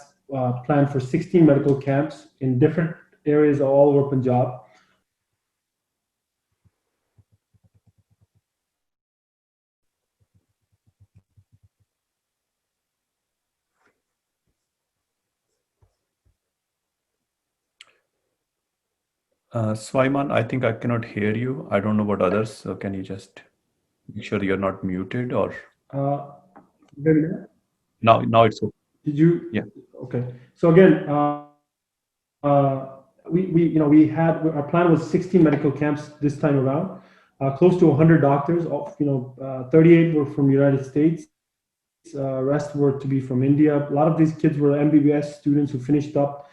B: planned for 16 medical camps in different areas all over Punjab.
A: Swaiman, I think I cannot hear you. I don't know about others. So can you just make sure you're not muted or? Now it's okay.
B: Did you?
A: Yeah.
B: Okay. So again, we had, our plan was 16 medical camps this time around. Close to 100 doctors. 38 were from the United States. Rest were to be from India. A lot of these kids were MBBS students who finished up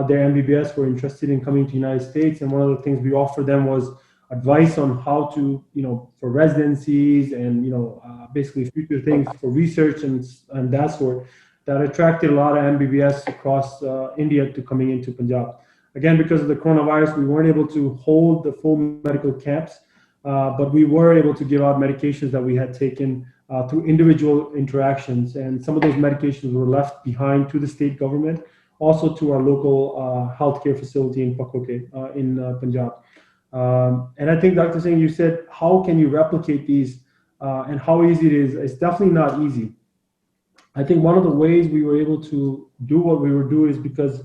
B: their MBBS, were interested in coming to the United States. And one of the things we offered them was advice on how to, for residencies and, basically future things for research and that sort, that attracted a lot of MBBS across India to coming into Punjab. Again, because of the coronavirus, we weren't able to hold the full medical camps, but we were able to give out medications that we had taken through individual interactions. And some of those medications were left behind to the state government, also to our local healthcare facility in Pakoke in Punjab. And I think, Dr. Singh, you said, how can you replicate these and how easy it is? It's definitely not easy. I think one of the ways we were able to do what we were doing is because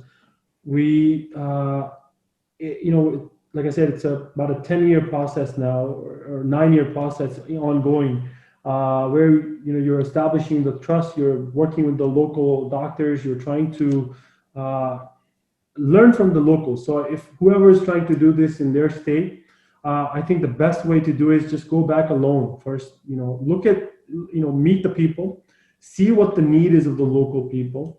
B: we, like I said, it's about a 10-year process now, or 9-year process ongoing. where you're establishing the trust, you're working with the local doctors, you're trying to learn from the locals. So if whoever is trying to do this in their state, I think the best way to do is just go back alone first. Look at, meet the people, see what the need is of the local people,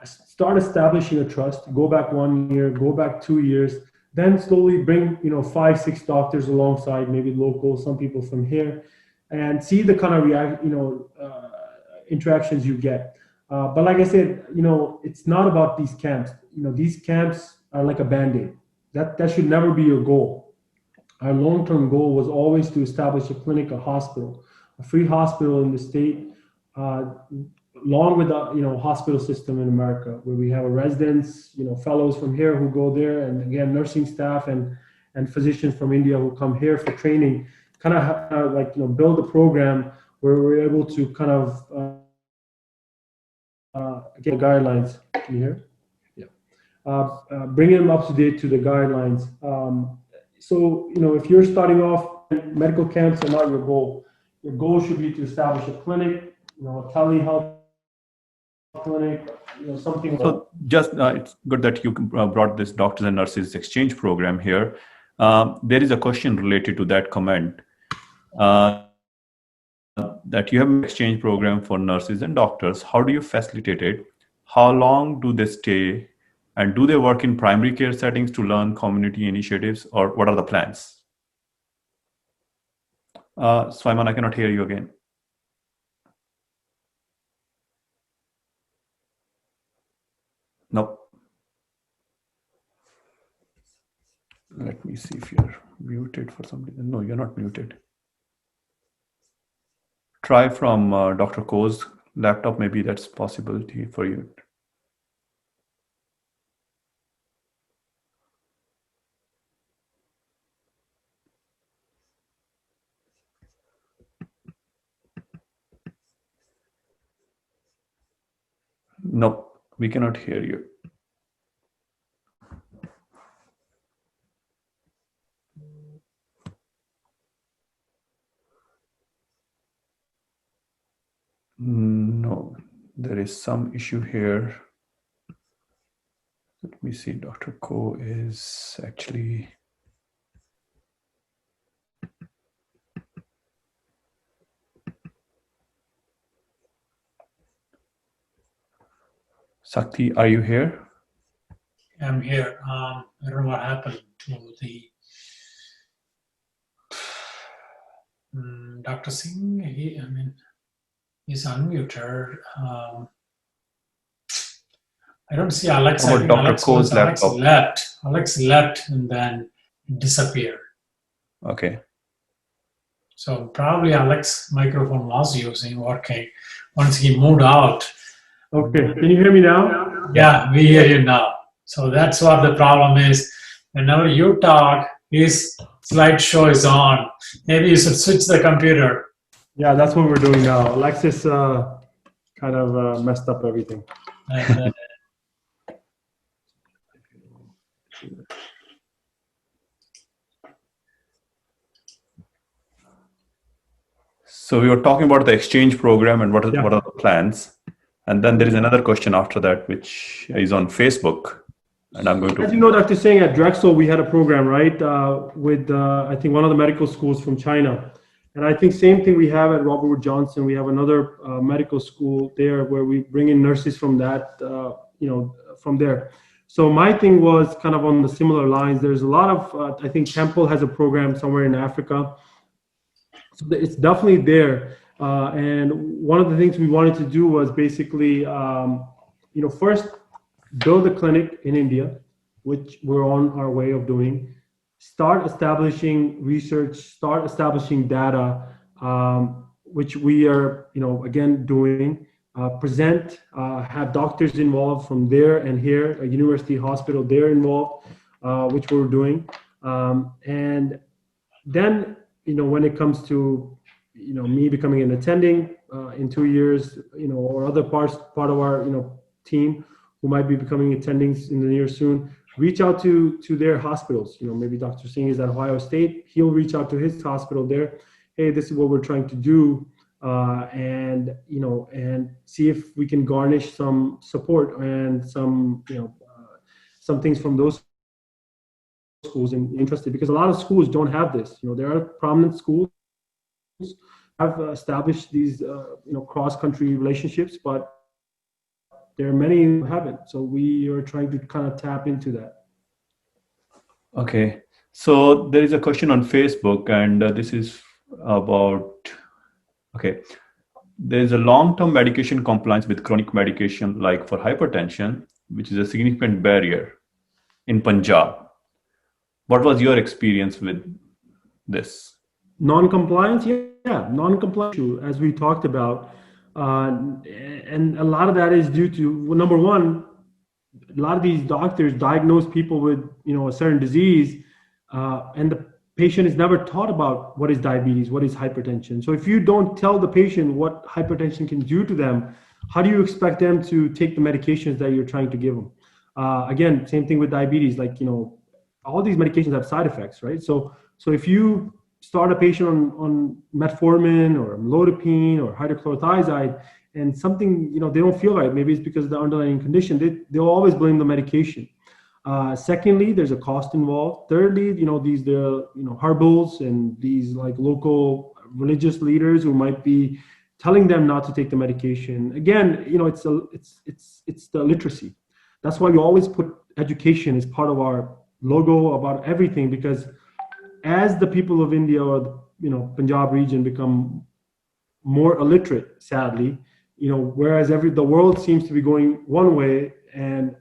B: start establishing a trust. Go back 1 year, go back 2 years, then slowly bring 5, 6 doctors alongside, maybe local, some people from here, and see the kind of interactions you get. But like I said, it's not about these camps. These camps are like a band-aid. That should never be your goal. Our long-term goal was always to establish a clinic, a hospital, a free hospital in the state, along with the hospital system in America, where we have residents, fellows from here who go there, and again, nursing staff and physicians from India who come here for training. Kind of build a program where we're able to kind of get guidelines. Can you hear? Yeah. Bring them up to date to the guidelines. So if you're starting off, medical camps are not your goal. Your goal should be to establish a clinic, a telehealth clinic, something.
A: So just it's good that you brought this doctors and nurses exchange program here. There is a question related to that comment. That you have an exchange program for nurses and doctors. How do you facilitate it? How long do they stay? And do they work in primary care settings to learn community initiatives, or what are the plans? Swaiman, I cannot hear you again. No. Let me see if you're muted for some reason. No, you're not muted. Try from Dr. Ko's laptop. Maybe that's a possibility for you. No, we cannot hear you. No, there is some issue here. Let me see. Dr. Ko is actually. Sakti, are you here?
D: I'm here. I don't know what happened to the Dr. Singh. He's unmuted. I don't see Alex.
A: How about Dr. Ko's laptop?
D: Alex left and then disappeared.
A: Okay.
D: So probably Alex's microphone was working once he moved out.
B: Okay, can you hear me now?
D: Yeah, we hear you now. So that's what the problem is. Whenever you talk, his slideshow is on. Maybe you should switch the computer.
B: Yeah, that's what we're doing now. Alexis kind of messed up everything.
A: So we were talking about the exchange program and what are the plans. And then there is another question after that, which is on Facebook. And I'm going to...
B: As you know, Dr. Singh, at Drexel, we had a program, right, with, I think, one of the medical schools from China. And I think same thing we have at Robert Wood Johnson. We have another medical school there where we bring in nurses from that, from there. So my thing was kind of on the similar lines. There's a lot of, I think Temple has a program somewhere in Africa. So it's definitely there. And one of the things we wanted to do was basically, first build a clinic in India, which we're on our way of doing. Start establishing research, start establishing data, which we are, again, doing. Present, have doctors involved from there and here, a university hospital, they're involved, which we're doing. And then, when it comes to, me becoming an attending in 2 years, or other part of our, team who might be becoming attendings in the near soon, reach out to their hospitals. Maybe Dr. Singh is at Ohio State. He'll reach out to his hospital there. Hey, this is what we're trying to do. and see if we can garnish some support and some some things from those schools and interested, because a lot of schools don't have this. There are prominent schools have established these cross-country relationships, but there are many who haven't. So we are trying to kind of tap into that.
A: Okay, so there is a question on Facebook, and this is about, okay, there is a long-term medication compliance with chronic medication like for hypertension, which is a significant barrier in Punjab. What was your experience with this?
B: Non-compliance, yeah, non-compliance issue, as we talked about. And a lot of that is due to, number one, a lot of these doctors diagnose people with a certain disease, and the patient is never taught about what is diabetes, what is hypertension. So if you don't tell the patient what hypertension can do to them, how do you expect them to take the medications that you're trying to give them? Again, same thing with diabetes. Like, all these medications have side effects, right? So if you start a patient on metformin or amlodipine or hydrochlorothiazide, and something they don't feel right, maybe it's because of the underlying condition, they'll always blame the medication. Secondly, there's a cost involved. Thirdly, these herbals and these like local religious leaders who might be telling them not to take the medication. Again, it's the literacy. That's why we always put education as part of our logo about everything, because as the people of India or Punjab region become more illiterate, sadly, whereas the world seems to be going one way, and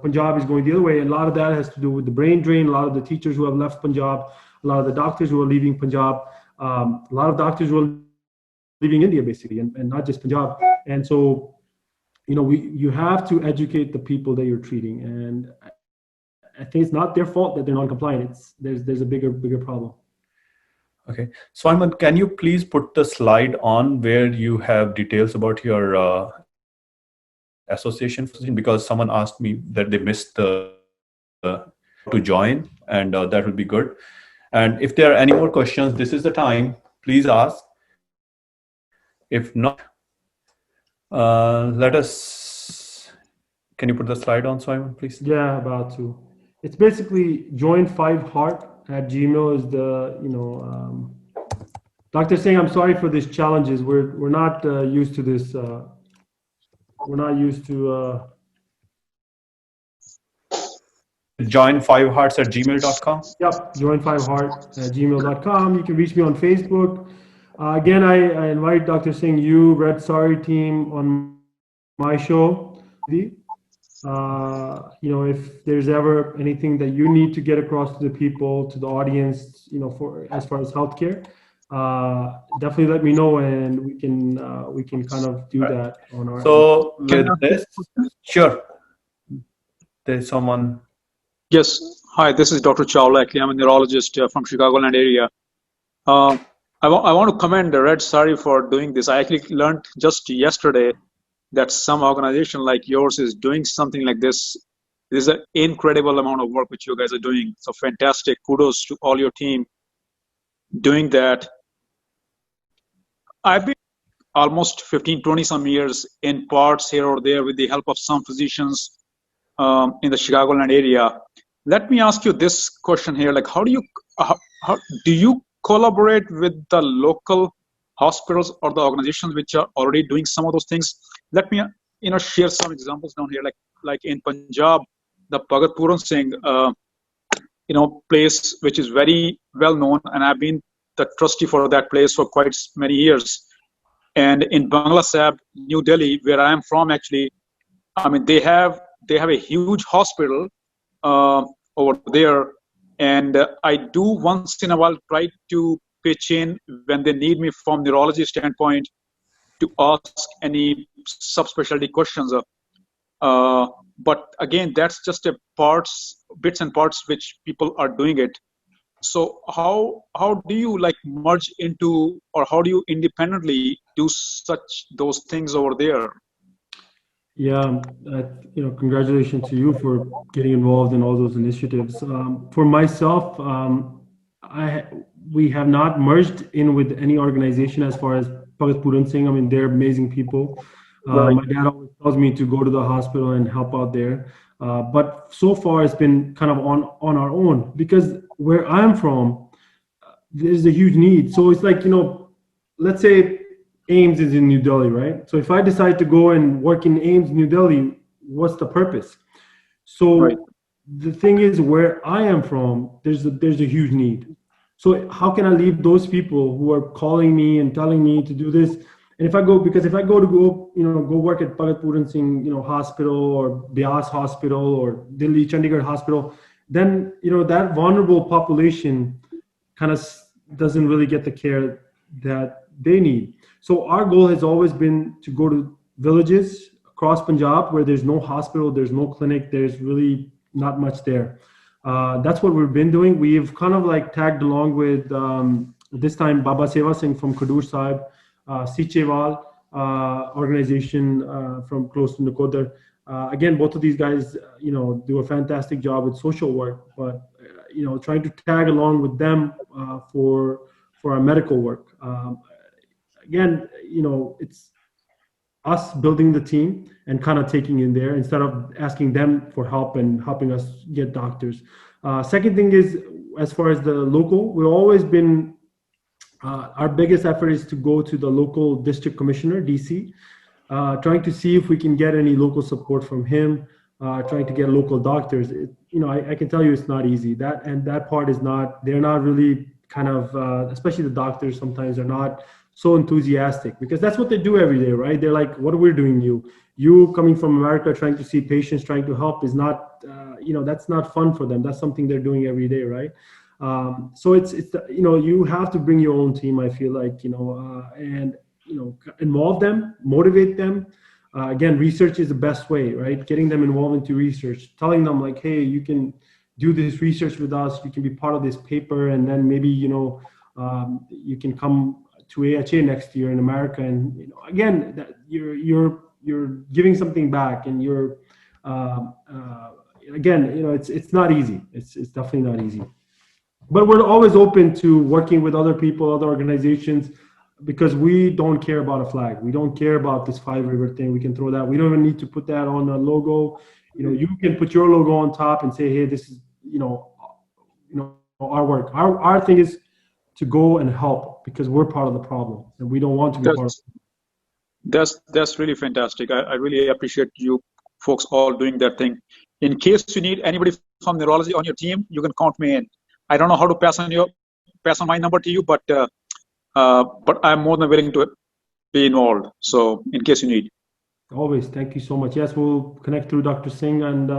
B: Punjab is going the other way. And a lot of that has to do with the brain drain. A lot of the teachers who have left Punjab, a lot of the doctors who are leaving Punjab, a lot of doctors who are leaving India, basically, and not just Punjab. And so, you have to educate the people that you're treating. And I think it's not their fault that they're non-compliant. There's a bigger problem.
A: Okay, Swaiman, can you please put the slide on where you have details about your association? Because someone asked me that they missed the to join, and that would be good. And if there are any more questions, this is the time. Please ask. If not, let us. Can you put the slide on, Swaiman, please?
B: Yeah, about to. It's basically join5heart@gmail is the Dr. Singh, I'm sorry for these challenges. We're not used to this. We're not used to.
A: Join5hearts@gmail.com.
B: Yep, join5heart@gmail.com. You can reach me on Facebook. Again, I invite Dr. Singh, you, Red Saree team on my show. If there's ever anything that you need to get across to the people, to the audience, for as far as healthcare, definitely let me know, and we can kind of do that on our.
A: So with this, sure. There's someone.
E: Yes. Hi, this is Dr. Chawla. Actually, I'm a neurologist from Chicagoland area. I want to commend Red Saree for doing this. I actually learned just yesterday that some organization like yours is doing something like this. This is an incredible amount of work which you guys are doing. So fantastic. Kudos to all your team doing that. I've been almost 15, 20 some years in parts here or there with the help of some physicians in the Chicagoland area. Let me ask you this question here. Like, how do you collaborate with the local hospitals or the organizations which are already doing some of those things? Let me, share some examples down here. Like in Punjab, the Bhagat Puran Singh, place which is very well known, and I've been the trustee for that place for quite many years. And in Bangla Sahib, New Delhi, where I am from, actually, they have a huge hospital over there, and I do once in a while try to pitch in when they need me from neurology standpoint to ask any subspecialty questions. But again, that's just bits and parts which people are doing it. So how do you merge into, or how do you independently do those things over there?
B: Yeah, congratulations to you for getting involved in all those initiatives. For myself, we have not merged in with any organization as far as Bhagat Puran Singh. I mean, they're amazing people.
E: Right.
B: My dad always tells me to go to the hospital and help out there. But so far, it's been kind of on our own, because where I'm from, there's a huge need. So it's like, let's say AIMS is in New Delhi, right? So if I decide to go and work in AIMS New Delhi, what's the purpose? So
E: Right.
B: the thing is, where I am from, there's a huge need. So how can I leave those people who are calling me and telling me to do this? And if I go go work at Bhagat Puran Singh, hospital, or Beas hospital, or Delhi Chandigarh hospital, then that vulnerable population kind of doesn't really get the care that they need. So our goal has always been to go to villages across Punjab where there's no hospital, there's no clinic, there's really not much there. That's what we've been doing. We've kind of like tagged along with this time Baba Seva Singh from Khadur Sahib, Sichewal organization from close to Nakodar. Again, both of these guys, do a fantastic job with social work, but trying to tag along with them for our medical work. Again, it's us building the team and kind of taking in there instead of asking them for help and helping us get doctors. Second thing is, as far as the local, we've always been, our biggest effort is to go to the local district commissioner, DC, trying to see if we can get any local support from him, trying to get local doctors. I can tell you it's not easy. That part is not, they're not really kind of, especially the doctors sometimes are not so enthusiastic, because that's what they do every day, right? They're like, what are we doing? You coming from America, trying to see patients, trying to help is not, that's not fun for them. That's something they're doing every day, right? So it's you have to bring your own team, I feel like, and involve them, motivate them. Again, research is the best way, right? Getting them involved into research, telling them like, hey, you can do this research with us, you can be part of this paper, and then maybe you can come to AHA next year in America, and again, that you're giving something back, and you're again, it's not easy. It's definitely not easy. But we're always open to working with other people, other organizations, because we don't care about a flag. We don't care about this 5 River thing. We can throw that. We don't even need to put that on a logo. You can put your logo on top and say, hey, this is, our work. Our thing is to go and help, because we're part of the problem and we don't want to be part of it.
E: That's really fantastic. I really appreciate you folks all doing that thing. In case you need anybody from neurology on your team, you can count me in. I don't know how to pass on my number to you, but I'm more than willing to be involved. So in case you need.
B: Always. Thank you so much. Yes, we'll connect through Dr. Singh. And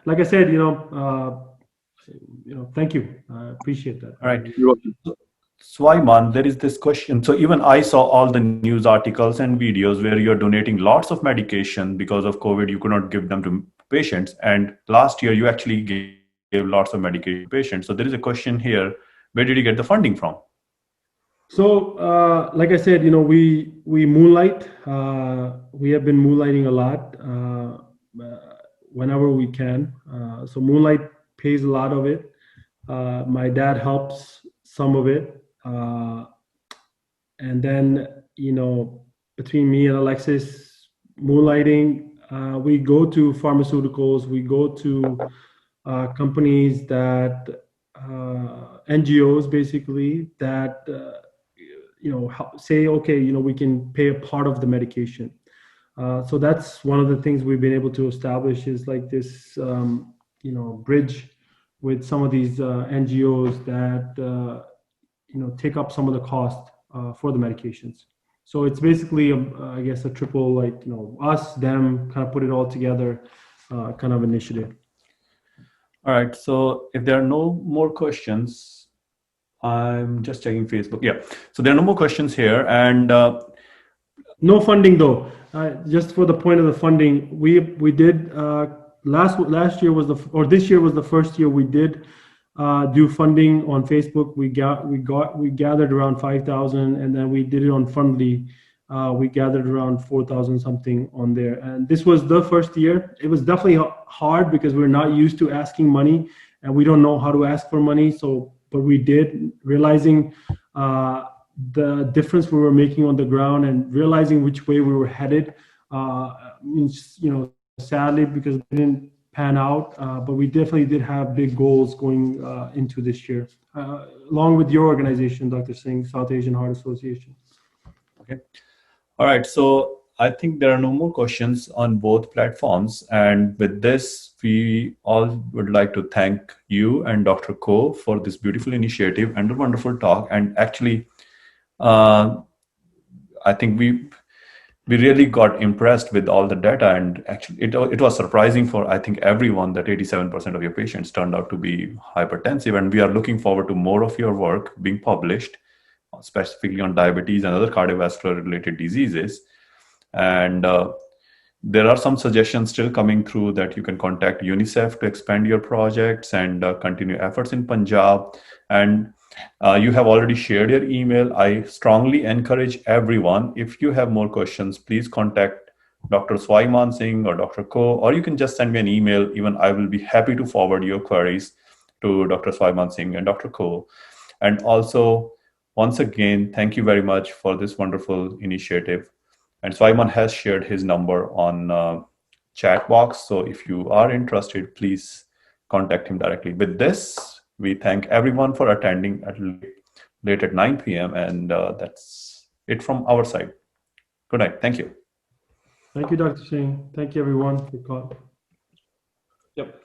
B: like I said, thank you. I appreciate that.
A: All right. Swaiman, there is this question. So even I saw all the news articles and videos where you're donating lots of medication because of COVID. You could not give them to patients. And last year, you actually gave lots of medication to patients. So there is a question here. Where did you get the funding from?
B: So, like I said, we moonlight. We have been moonlighting a lot whenever we can. So moonlight pays a lot of it. My dad helps some of it. And then, between me and Alexis, moonlighting, we go to pharmaceuticals, we go to companies that, NGOs basically, that, say, okay, we can pay a part of the medication. So that's one of the things we've been able to establish is like this, bridge with some of these NGOs that, take up some of the cost for the medications. So it's basically, I guess, a triple, like, us, them, kind of put it all together kind of initiative.
A: All right. So if there are no more questions, I'm just checking Facebook. Yeah. So there are no more questions here. And
B: no funding though. Just for the point of the funding, we did last year was this year was the first year we did do funding on Facebook. We gathered around 5,000, and then we did it on Fundly. We gathered around 4,000 something on there. And this was the first year. It was definitely hard because we're not used to asking money and we don't know how to ask for money. But we did, realizing the difference we were making on the ground and realizing which way we were headed. Sadly, because it didn't pan out, but we definitely did have big goals going into this year, along with your organization, Dr. Singh, South Asian Heart Association.
A: Okay. All right. So I think there are no more questions on both platforms. And with this, we all would like to thank you and Dr. Ko for this beautiful initiative and a wonderful talk. And actually, I think we really got impressed with all the data, and actually it was surprising for, I think, everyone that 87% of your patients turned out to be hypertensive, and we are looking forward to more of your work being published, specifically on diabetes and other cardiovascular related diseases. And there are some suggestions still coming through that you can contact UNICEF to expand your projects and continue efforts in Punjab. And you have already shared your email. I strongly encourage everyone, if you have more questions, please contact Dr. Swaiman Singh or Dr. Ko, or you can just send me an email. Even I will be happy to forward your queries to Dr. Swaiman Singh and Dr. Ko. And also, once again, thank you very much for this wonderful initiative. And Swaiman has shared his number on chat box. So if you are interested, please contact him directly. With this, we thank everyone for attending at late at 9 p.m. And that's it from our side. Good night. Thank you.
B: Thank you, Dr. Singh. Thank you, everyone, for calling.
E: Yep.